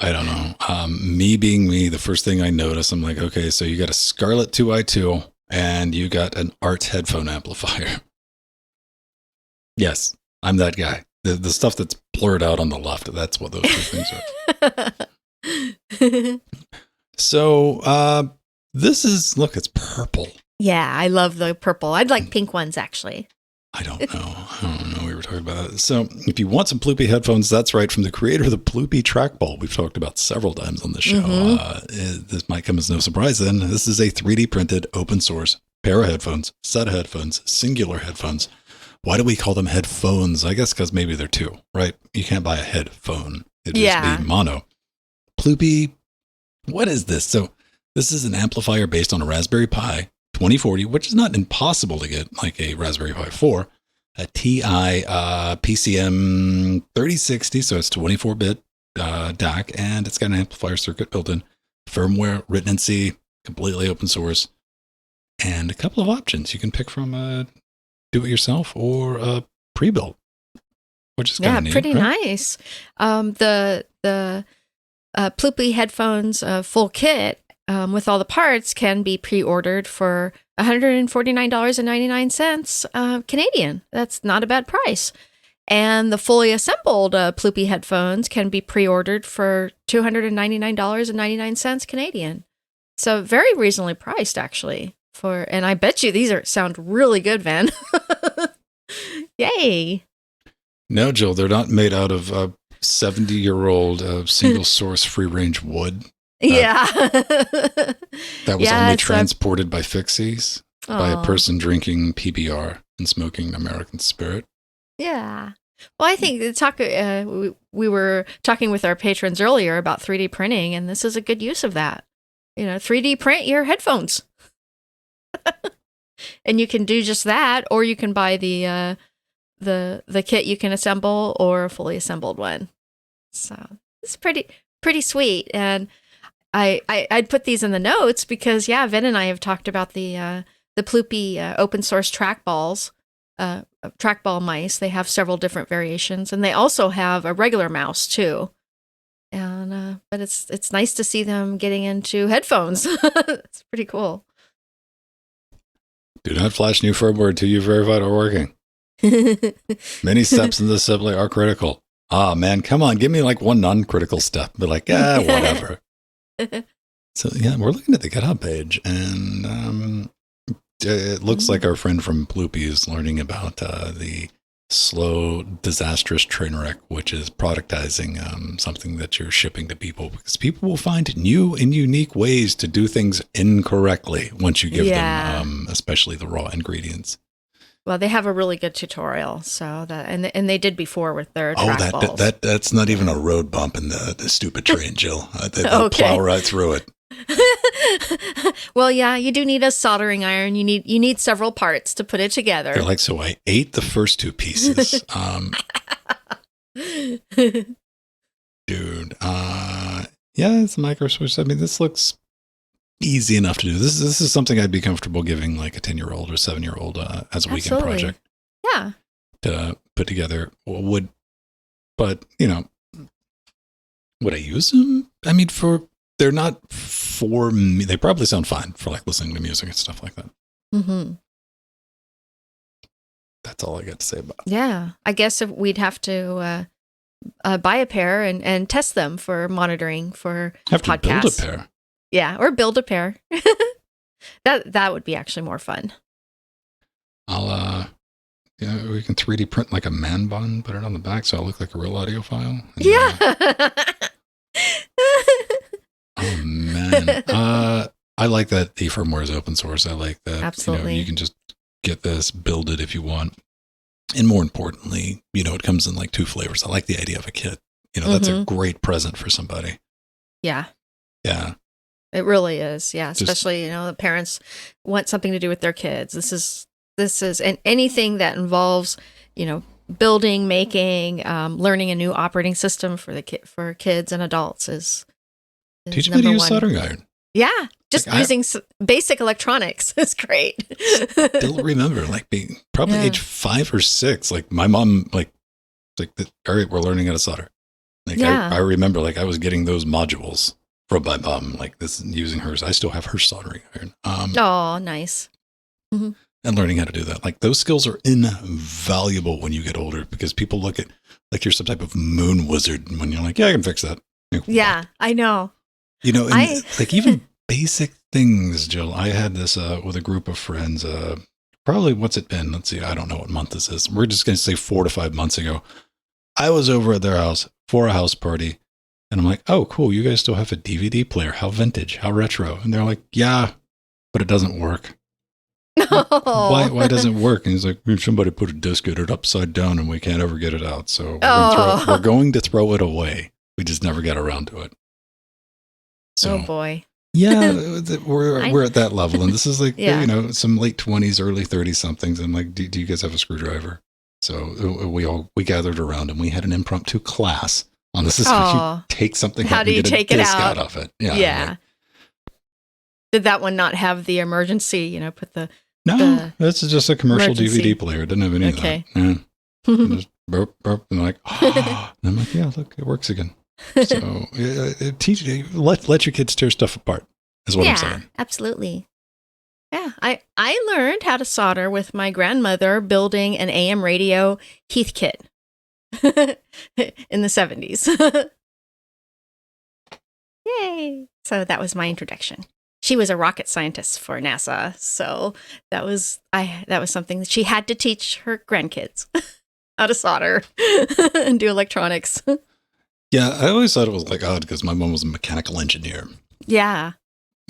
I don't know. Me being me, the first thing I notice, I'm like, okay, so you got a Scarlett 2i2 and you got an Art headphone amplifier. Yes, I'm that guy. The stuff that's blurred out on the left, that's what those two things are. So this is, look, it's purple. Yeah, I love the purple. I'd like pink ones actually. I don't know. I don't know. We were talking about that. So if you want some Ploopy headphones, that's right. From the creator of the Ploopy trackball, we've talked about several times on the show. This might come as no surprise then. This is a 3D printed open source pair of headphones, set of headphones, singular headphones. Why do we call them headphones? I guess because maybe they're two, right? You can't buy a headphone. It'd just be mono. Ploopy, what is this? So this is an amplifier based on a Raspberry Pi 2040, which is not impossible to get, like a Raspberry Pi 4, a TI PCM 3060, so it's 24-bit DAC, and it's got an amplifier circuit built in, firmware written in C, completely open source, and a couple of options you can pick from do-it-yourself or pre-built, which is kind of neat, pretty right? nice. The Ploopy headphones full kit with all the parts can be pre-ordered for $149.99 Canadian. That's not a bad price. And the fully assembled Ploopy headphones can be pre-ordered for $299.99 Canadian. So very reasonably priced, actually. And I bet you these sound really good, Van. Yay! No, Jill, they're not made out of 70-year-old single source free range wood. That was only transported by fixies by a person drinking PBR and smoking American Spirit. Yeah. Well, I think we were talking with our patrons earlier about 3D printing, and this is a good use of that. 3D print your headphones. And you can do just that, or you can buy the kit you can assemble or a fully assembled one. So it's pretty sweet. And I'd put these in the notes because Vin and I have talked about the Ploopy open source trackball mice. They have several different variations, and they also have a regular mouse too. And but it's nice to see them getting into headphones. It's pretty cool. Do not flash new firmware until you've verified are working. Many steps in the assembly are critical. Ah, man, come on, give me like one non-critical step. Be like, whatever. So we're looking at the GitHub page, and it looks like our friend from Ploopy is learning about the slow, disastrous train wreck, which is productizing something that you're shipping to people, because people will find new and unique ways to do things incorrectly once you give them, especially the raw ingredients. Well, they have a really good tutorial, so and they did before with their trackballs. That's not even a road bump in the stupid train, Jill. They'll plow right through it. Well, you do need a soldering iron. You need several parts to put it together. They're like, so I ate the first two pieces. Dude, it's a micro switch. I mean, this looks easy enough to do. This is something I'd be comfortable giving like a 10-year-old or 7-year-old as a weekend project. Yeah. To put together. But would I use them? I mean, they're not for me. They probably sound fine for like listening to music and stuff like that. Mm-hmm. That's all I got to say about it. Yeah. I guess if we'd have to buy a pair and test them for monitoring for podcasts. Have to build a pair. Yeah, or build a pair. That would be actually more fun. We can 3D print like a man bun, put it on the back so I look like a real audiophile. Oh man. I like that the firmware is open source. I like that. Absolutely. You can just get this, build it if you want. And more importantly, it comes in like 2 flavors. I like the idea of a kit. That's a great present for somebody. Yeah. Yeah. It really is. Yeah. Especially, the parents want something to do with their kids. This is and anything that involves, building, making, learning a new operating system for kids and adults is teach them how to use soldering iron. Yeah. Just using basic electronics is great. Still remember being probably age 5 or 6, like my mom, all right, we're learning how to solder. I remember I was getting those modules from my mom, using hers. I still have her soldering iron. Oh, nice. Mm-hmm. And learning how to do that. Those skills are invaluable when you get older, because people look at you're some type of moon wizard when you're like, I can fix that. Yeah, I know. Even basic things, Jill. I had this with a group of friends probably, what's it been? Let's see. I don't know what month this is. We're just going to say 4 to 5 months ago. I was over at their house for a house party. And I'm like, oh, cool. You guys still have a DVD player. How vintage, how retro. And they're like, yeah, but it doesn't work. Why doesn't it work? And he's like, somebody put a disc in it upside down and we can't ever get it out. So we're going to throw it away. We just never got around to it. So, oh boy. Yeah, we're at that level. And this is like, some late 20s, early 30 somethings. And like, do you guys have a screwdriver? So we gathered around and we had an impromptu class on this. Is how you take something out and get a disc out of it. Yeah. Like, did that one not have the emergency, put the... No, this is just a commercial DVD player. It didn't have any of that. Yeah. Just burp, and like, and I'm like, yeah, look, it works again. So let your kids tear stuff apart is what I'm saying. Yeah, absolutely. Yeah, I learned how to solder with my grandmother building an AM radio Heath kit in the 70s. Yay! So that was my introduction. She was a rocket scientist for NASA, so that was something that she had to teach her grandkids how to solder and do electronics. Yeah, I always thought it was like odd because my mom was a mechanical engineer. Yeah,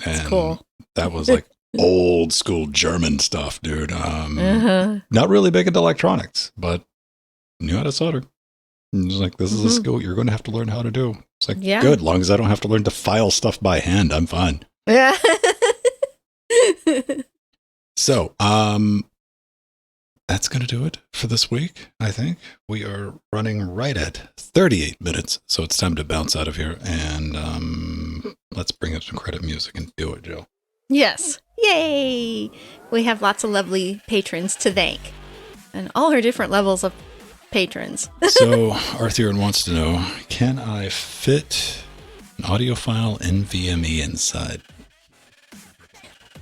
that's cool. That was like old school German stuff, dude. Not really big into electronics, but knew how to solder. And it was like, this is a skill you're going to have to learn how to do. It's like, good, long as I don't have to learn to file stuff by hand, I'm fine. Yeah. So, that's going to do it for this week, I think. We are running right at 38 minutes, so it's time to bounce out of here. And let's bring up some credit music and do it, Jill. Yes. Yay! We have lots of lovely patrons to thank. And all her different levels of patrons. So, Arthur wants to know, can I fit an audio file NVMe inside?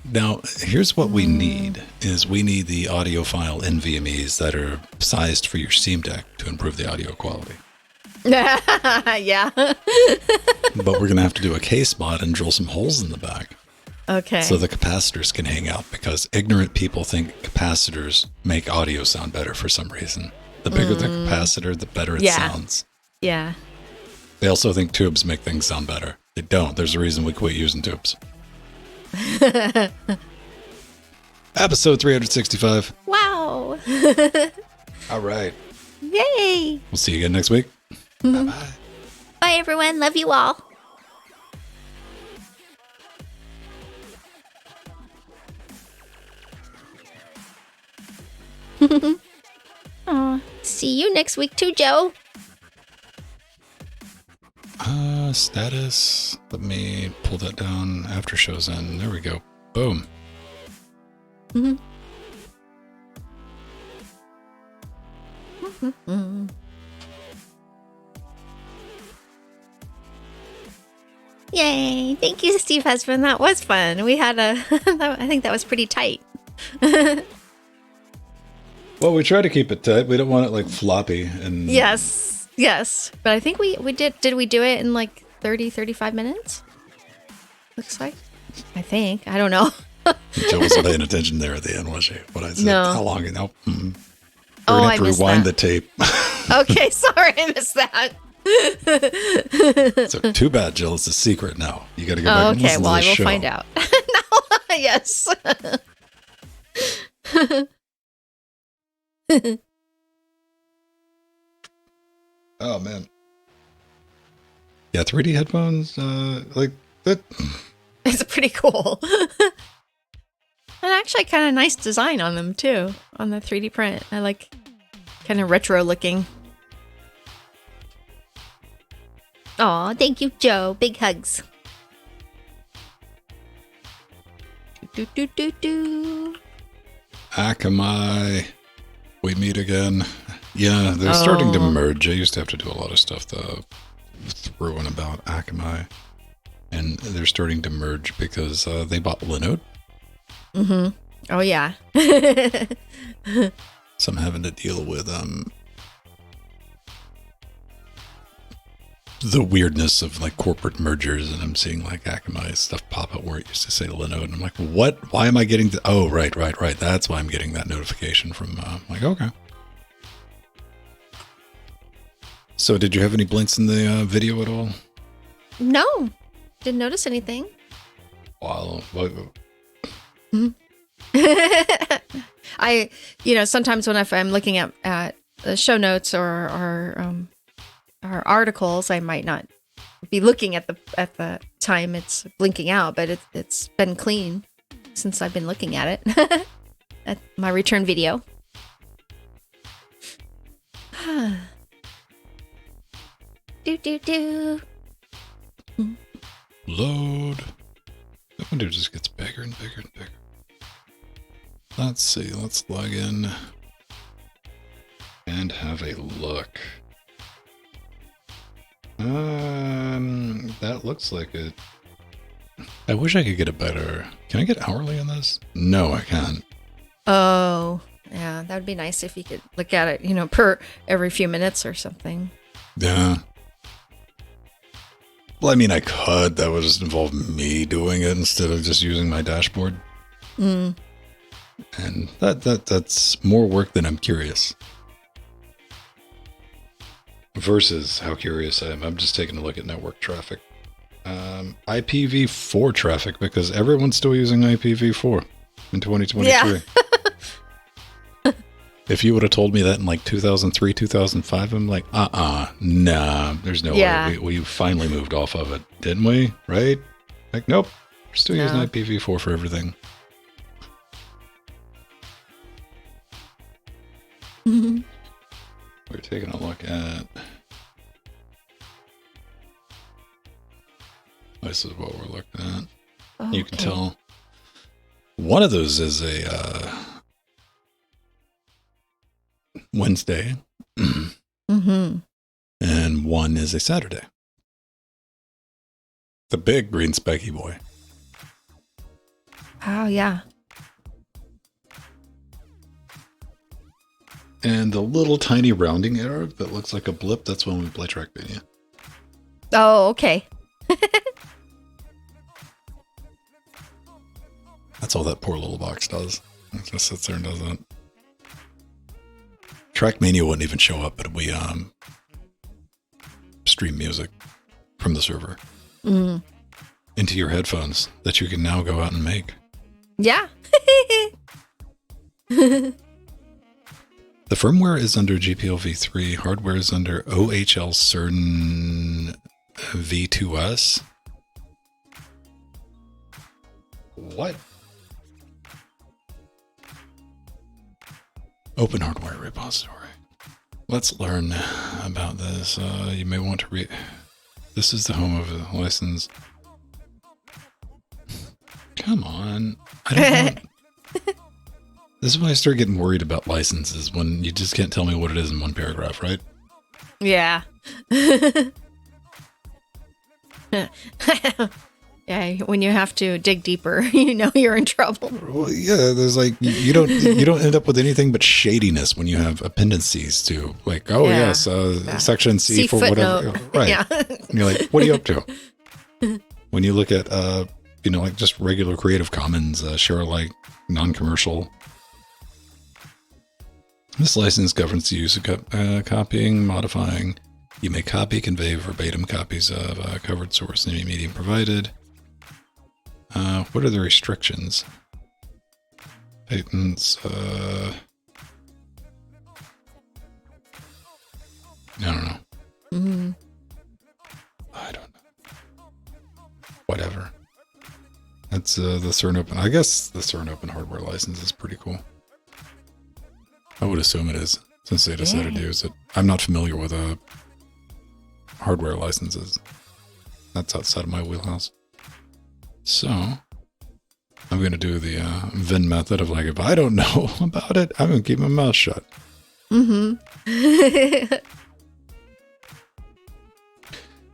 Now, here's what we need, is we need the audio file NVMEs that are sized for your Steam Deck to improve the audio quality. Yeah. But we're going to have to do a case mod and drill some holes in the back. Okay. So the capacitors can hang out, because ignorant people think capacitors make audio sound better for some reason. The bigger the capacitor, the better it sounds. Yeah. They also think tubes make things sound better. They don't. There's a reason we quit using tubes. Episode 365. Wow. All right. Yay. We'll see you again next week. Bye-bye. Bye, everyone. Love you all. See you next week too, Joe. Status. Let me pull that down. After show's end. There we go. Boom. Yay. Thank you, Steve Husband. That was fun. We had I think that was pretty tight. Well, we try to keep it tight. We don't want it like floppy. And Yes. But I think we did we do it in like 30-35 minutes? Looks like. I think. I don't know. Jill wasn't paying attention there at the end, was she? What I said. No. How long? No. We're Oh, going to have to rewind the tape. Okay, sorry, I missed that. So too bad, Jill. It's a secret now. You got to go back and listen to the I will show. find out. No, yes. Oh, man. Yeah, 3D headphones, like that. It's pretty cool. And actually kind of nice design on them, too, on the 3D print. I like kind of retro looking. Aw, thank you, Joe. Big hugs. Do. Akamai. We meet again. Yeah, they're starting to merge. I used to have to do a lot of stuff through and about Akamai. And they're starting to merge because they bought Lwdw. Mm-hmm. Oh, yeah. So I'm having to deal with the weirdness of like corporate mergers, and I'm seeing like Akamai stuff pop up where it used to say Linode, and I'm like, what? Why am I getting? Oh, right. That's why I'm getting that notification from. Like, okay. So, did you have any blinks in the video at all? No, didn't notice anything. Wow. Sometimes when I'm looking at the show notes or articles, I might not be looking at the time it's blinking out, but it's been clean since I've been looking at it. At my return video. do. Load. That window just gets bigger and bigger and bigger. Let's see. Let's log in and have a look. That looks like it. I wish I could get a better. Can I get hourly on this? No, I can't. Oh, yeah, that would be nice if you could look at it, per every few minutes or something. Yeah. Well, I mean, I could. That would just involve me doing it instead of just using my dashboard. And that's more work than I'm curious. Versus how curious I am. I'm just taking a look at network traffic. IPv4 traffic, because everyone's still using IPv4 in 2023. Yeah. If you would have told me that in like 2003, 2005, I'm like, nah, there's no way. We finally moved off of it, didn't we? Right? Like, nope, we're still using IPv4 for everything. We're taking a look at. This is what we're looking at. Okay. You can tell one of those is a Wednesday, and one is a Saturday. The big green spiky boy. Oh, yeah. And the little tiny rounding error that looks like a blip, that's when we play Trackmania. Oh, okay. That's all that poor little box does. It just sits there and does that. Trackmania wouldn't even show up, but we stream music from the server into your headphones that you can now go out and make. Yeah. The firmware is under GPL v3. Hardware is under OHL CERN v2s. What? Open hardware repository. Let's learn about this. You may want to read. This is the home of the license. Come on. I don't want. This is when I start getting worried about licenses, when you just can't tell me what it is in one paragraph, right? Yeah. Yeah, when you have to dig deeper, you're in trouble. Well, yeah, there's like you don't end up with anything but shadiness when you have appendices to like, section C for footnote. Whatever, right? Yeah. And you're like, what are you up to? When you look at like just regular Creative Commons, share alike, non-commercial. This license governs the use of copying, modifying. You may copy, convey verbatim copies of covered source in any medium provided. What are the restrictions? Patents, I don't know. I don't know. Whatever. That's the CERN Open. I guess the CERN Open hardware license is pretty cool. I would assume it is, since they decided to use it. I'm not familiar with hardware licenses. That's outside of my wheelhouse. So, I'm going to do the Venn method of like, if I don't know about it, I'm going to keep my mouth shut.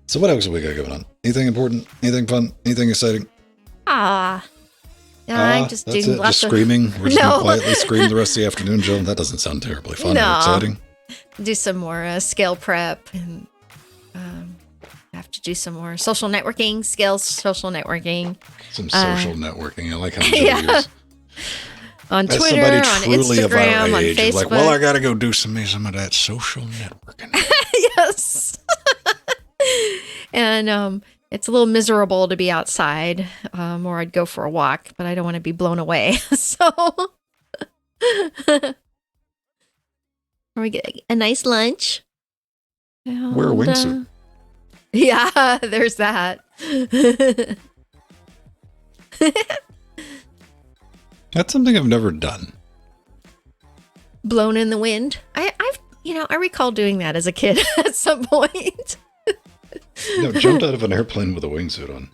So what else have we got going on? Anything important? Anything fun? Anything exciting? I'm just doing lots of screaming. We're just going to quietly scream the rest of the afternoon, Jill. That doesn't sound terribly fun or exciting. Do some more scale prep and to do some more social networking skills, social networking. Some social networking. I like how you use. On As Twitter, somebody on truly of Instagram, our on age, Facebook. is like, well, I got to go do some of that social networking. Yes. And it's a little miserable to be outside, or I'd go for a walk, but I don't want to be blown away. So we get a nice lunch. Wear a wingsuit. Yeah, there's that. That's something I've never done. Blown in the wind. I recall doing that as a kid at some point. No, jumped out of an airplane with a wingsuit on.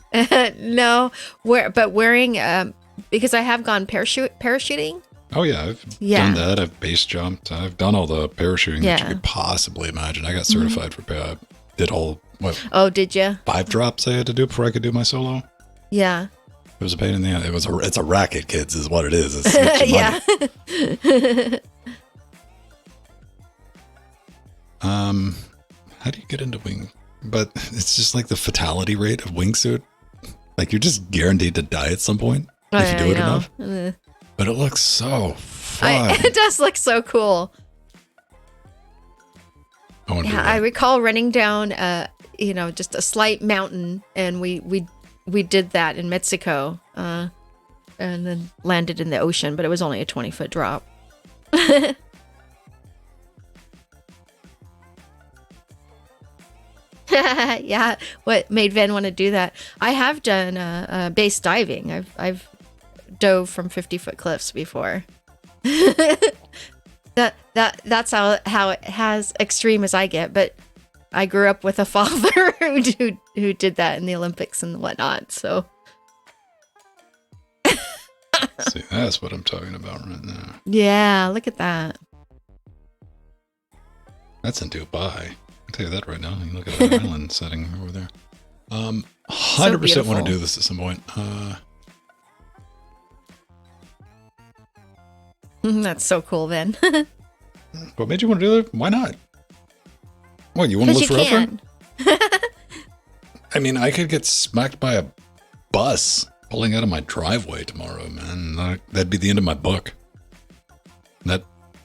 No, wearing because I have gone parachuting. Oh yeah, I've done that. I've base jumped. I've done all the parachuting that you could possibly imagine. I got certified for did all Oh, did you? 5 drops I had to do before I could do my solo. Yeah. It was a pain in the ass. It's a racket, kids, is what it is. It's yeah. How do you get into wing? But it's just like the fatality rate of wingsuit. Like you're just guaranteed to die at some point if you do it enough. But it looks so fun. It does look so cool. I recall running down, just a slight mountain, and we did that in Mexico, and then landed in the ocean, but it was only a 20-foot drop. Yeah, what made Ven want to do that? I have done base diving. I've dove from 50-foot cliffs before. That's how it has extreme as I get. But I grew up with a father who did that in the Olympics and whatnot. So see, that's what I'm talking about right now. Yeah, look at that. That's in Dubai. I'll tell you that right now. You look at that island setting over there. 100% want to do this at some point. That's so cool, Ven. What made you want to do that? Why not? What, you want to live forever? I mean, I could get smacked by a bus pulling out of my driveway tomorrow, man. That'd be the end of my book.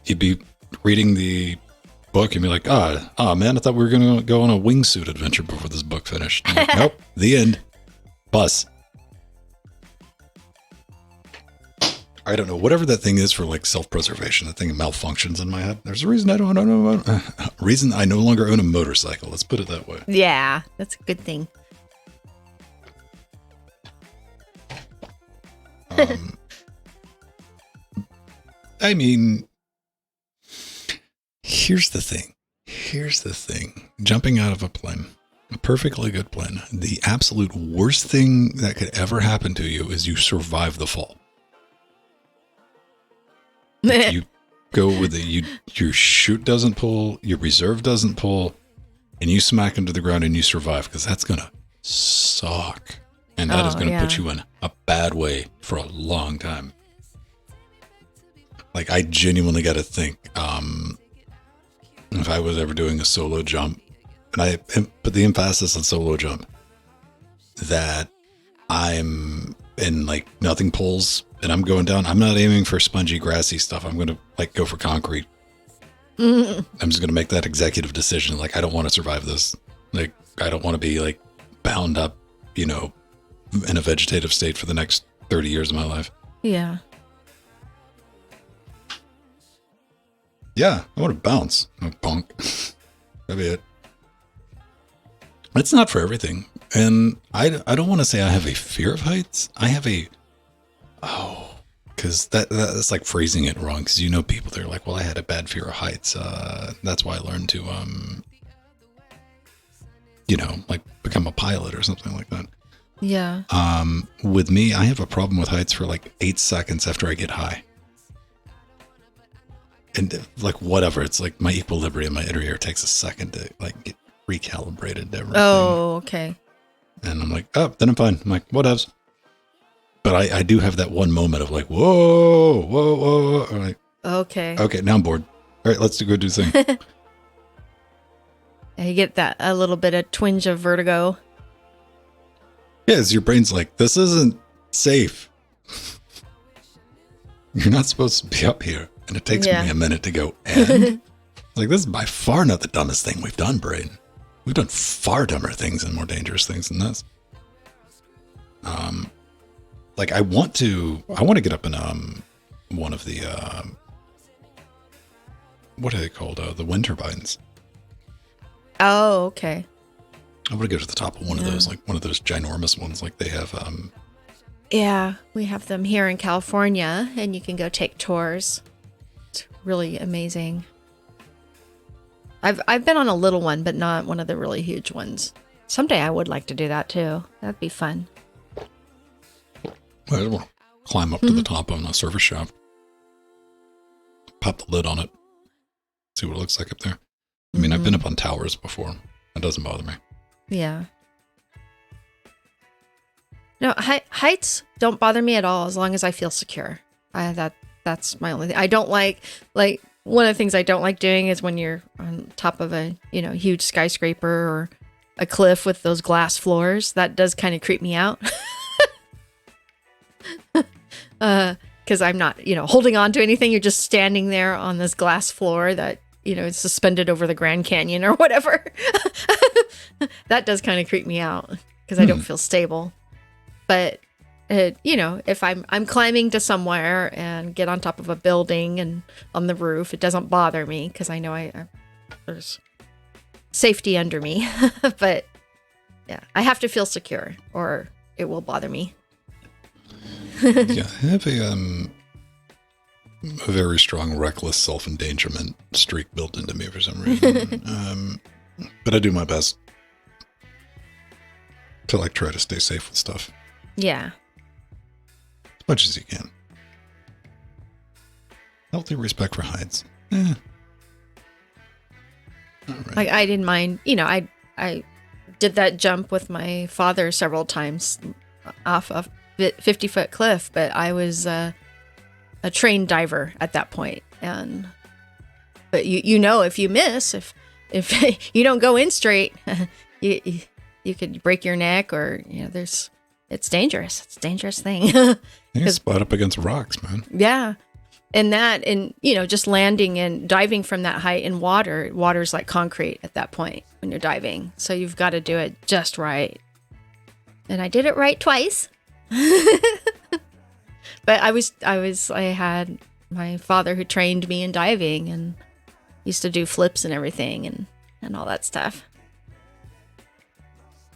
You'd be reading the book and be like, man, I thought we were going to go on a wingsuit adventure before this book finished. Like, nope, the end. Bus. I don't know, whatever that thing is for like self-preservation, that thing malfunctions in my head. There's a reason I no longer own a motorcycle. Let's put it that way. Yeah, that's a good thing. I mean, here's the thing. Jumping out of a plane, a perfectly good plane. The absolute worst thing that could ever happen to you is you survive the fall. You go with it. Your chute doesn't pull, your reserve doesn't pull, and you smack into the ground and you survive, because that's gonna suck, and that is gonna put you in a bad way for a long time. Like, I genuinely got to think, if I was ever doing a solo jump, and I put the emphasis on solo jump, that I'm in like nothing pulls. And I'm going down. I'm not aiming for spongy, grassy stuff. I'm going to like go for concrete. I'm just going to make that executive decision. Like, I don't want to survive this. Like, I don't want to be like bound up, in a vegetative state for the next 30 years of my life. Yeah. Yeah, I want to bounce. No punk. That'd be it. It's not for everything. And I don't want to say I have a fear of heights. I have because that's like phrasing it wrong. Because people, they're like, well, I had a bad fear of heights. That's why I learned to, like become a pilot or something like that. Yeah. With me, I have a problem with heights for like 8 seconds after I get high. And like whatever, it's like my equilibrium, my inner ear takes a second to like get recalibrated to everything. Oh, okay. And I'm like, then I'm fine. I'm like, whatevs. But I do have that one moment of like, whoa. I'm like, okay, now I'm bored. All right, let's go do this thing. You get that a little bit of twinge of vertigo. Yes, your brain's like, this isn't safe. You're not supposed to be up here. And it takes me a minute to go, and? Like, this is by far not the dumbest thing we've done, brain. We've done far dumber things and more dangerous things than this. Like, I want to get up in one of the what are they called? The wind turbines. Oh, okay. I want to go to the top of one of those, like one of those ginormous ones, like they have. Yeah, we have them here in California, and you can go take tours. It's really amazing. I've been on a little one, but not one of the really huge ones. Someday I would like to do that too. That'd be fun. I want to climb up to the top on a service shaft, pop the lid on it, see what it looks like up there. I mean, I've been up on towers before. That doesn't bother me. Yeah. No, heights don't bother me at all as long as I feel secure. That's my only thing. I don't like one of the things I don't like doing is when you're on top of a, huge skyscraper or a cliff with those glass floors. That does kind of creep me out. Because I'm not, holding on to anything. You're just standing there on this glass floor that, is suspended over the Grand Canyon or whatever. That does kind of creep me out because I don't feel stable. But, if I'm climbing to somewhere and get on top of a building and on the roof, it doesn't bother me because I know there's safety under me. But, yeah, I have to feel secure or it will bother me. Yeah, I have a very strong reckless self-endangerment streak built into me for some reason. But I do my best to try to stay safe with stuff. Yeah. As much as you can. Healthy respect for heights. All right. I didn't mind, I did that jump with my father several times off of 50-foot cliff, but I was a trained diver at that point. But if you miss, if you don't go in straight, you could break your neck or, it's dangerous. It's a dangerous thing. You can spot up against rocks, man. Yeah. And just landing and diving from that height in water's like concrete at that point when you're diving. So you've got to do it just right. And I did it right twice. But I had my father who trained me in diving and used to do flips and everything and all that stuff.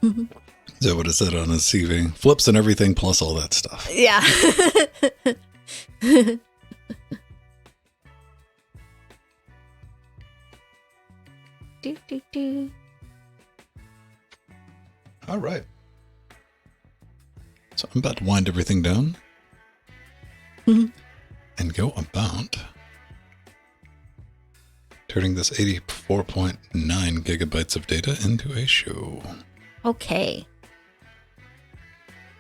Is that what it said on his CV? Flips and everything plus all that stuff. Yeah. do. All right. So I'm about to wind everything down and go about turning this 84.9 gigabytes of data into a show. Okay.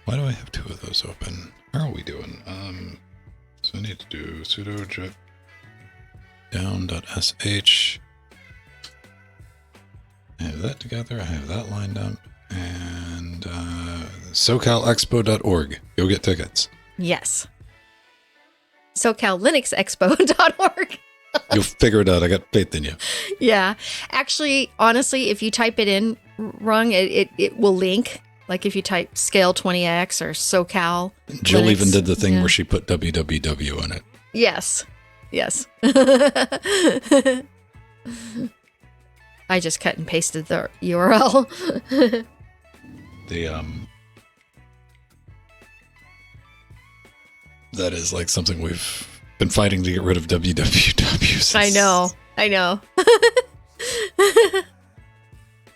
Why do I have two of those open? How are we doing? So I need to do sudo jet down.sh. I have that together. I have that lined up. And SoCalExpo.org. Go get tickets. Yes. SoCalLinuxExpo.org. You'll figure it out. I got faith in you. Yeah. Actually, honestly, if you type it in wrong, it will link. Like if you type Scale 20X or SoCal. Jill Linux, even did the thing where she put www in it. Yes. I just cut and pasted the URL. That is like something we've been fighting to get rid of www since. I know.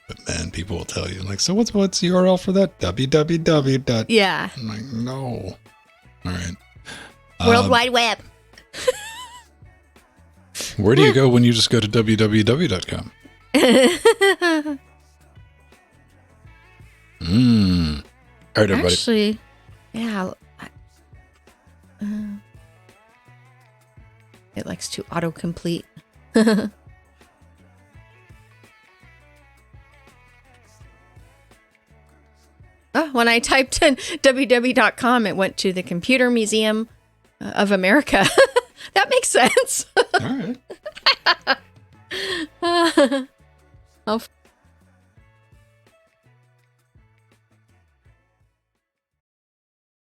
But man, people will tell you so what's the URL for that? www. Yeah. I'm like, no. All right. World Wide Web. Where do you go when you just go to www.com? All right, everybody. Actually, yeah. It likes to autocomplete. Oh, when I typed in www.com, it went to the Computer Museum of America. That makes sense. All right.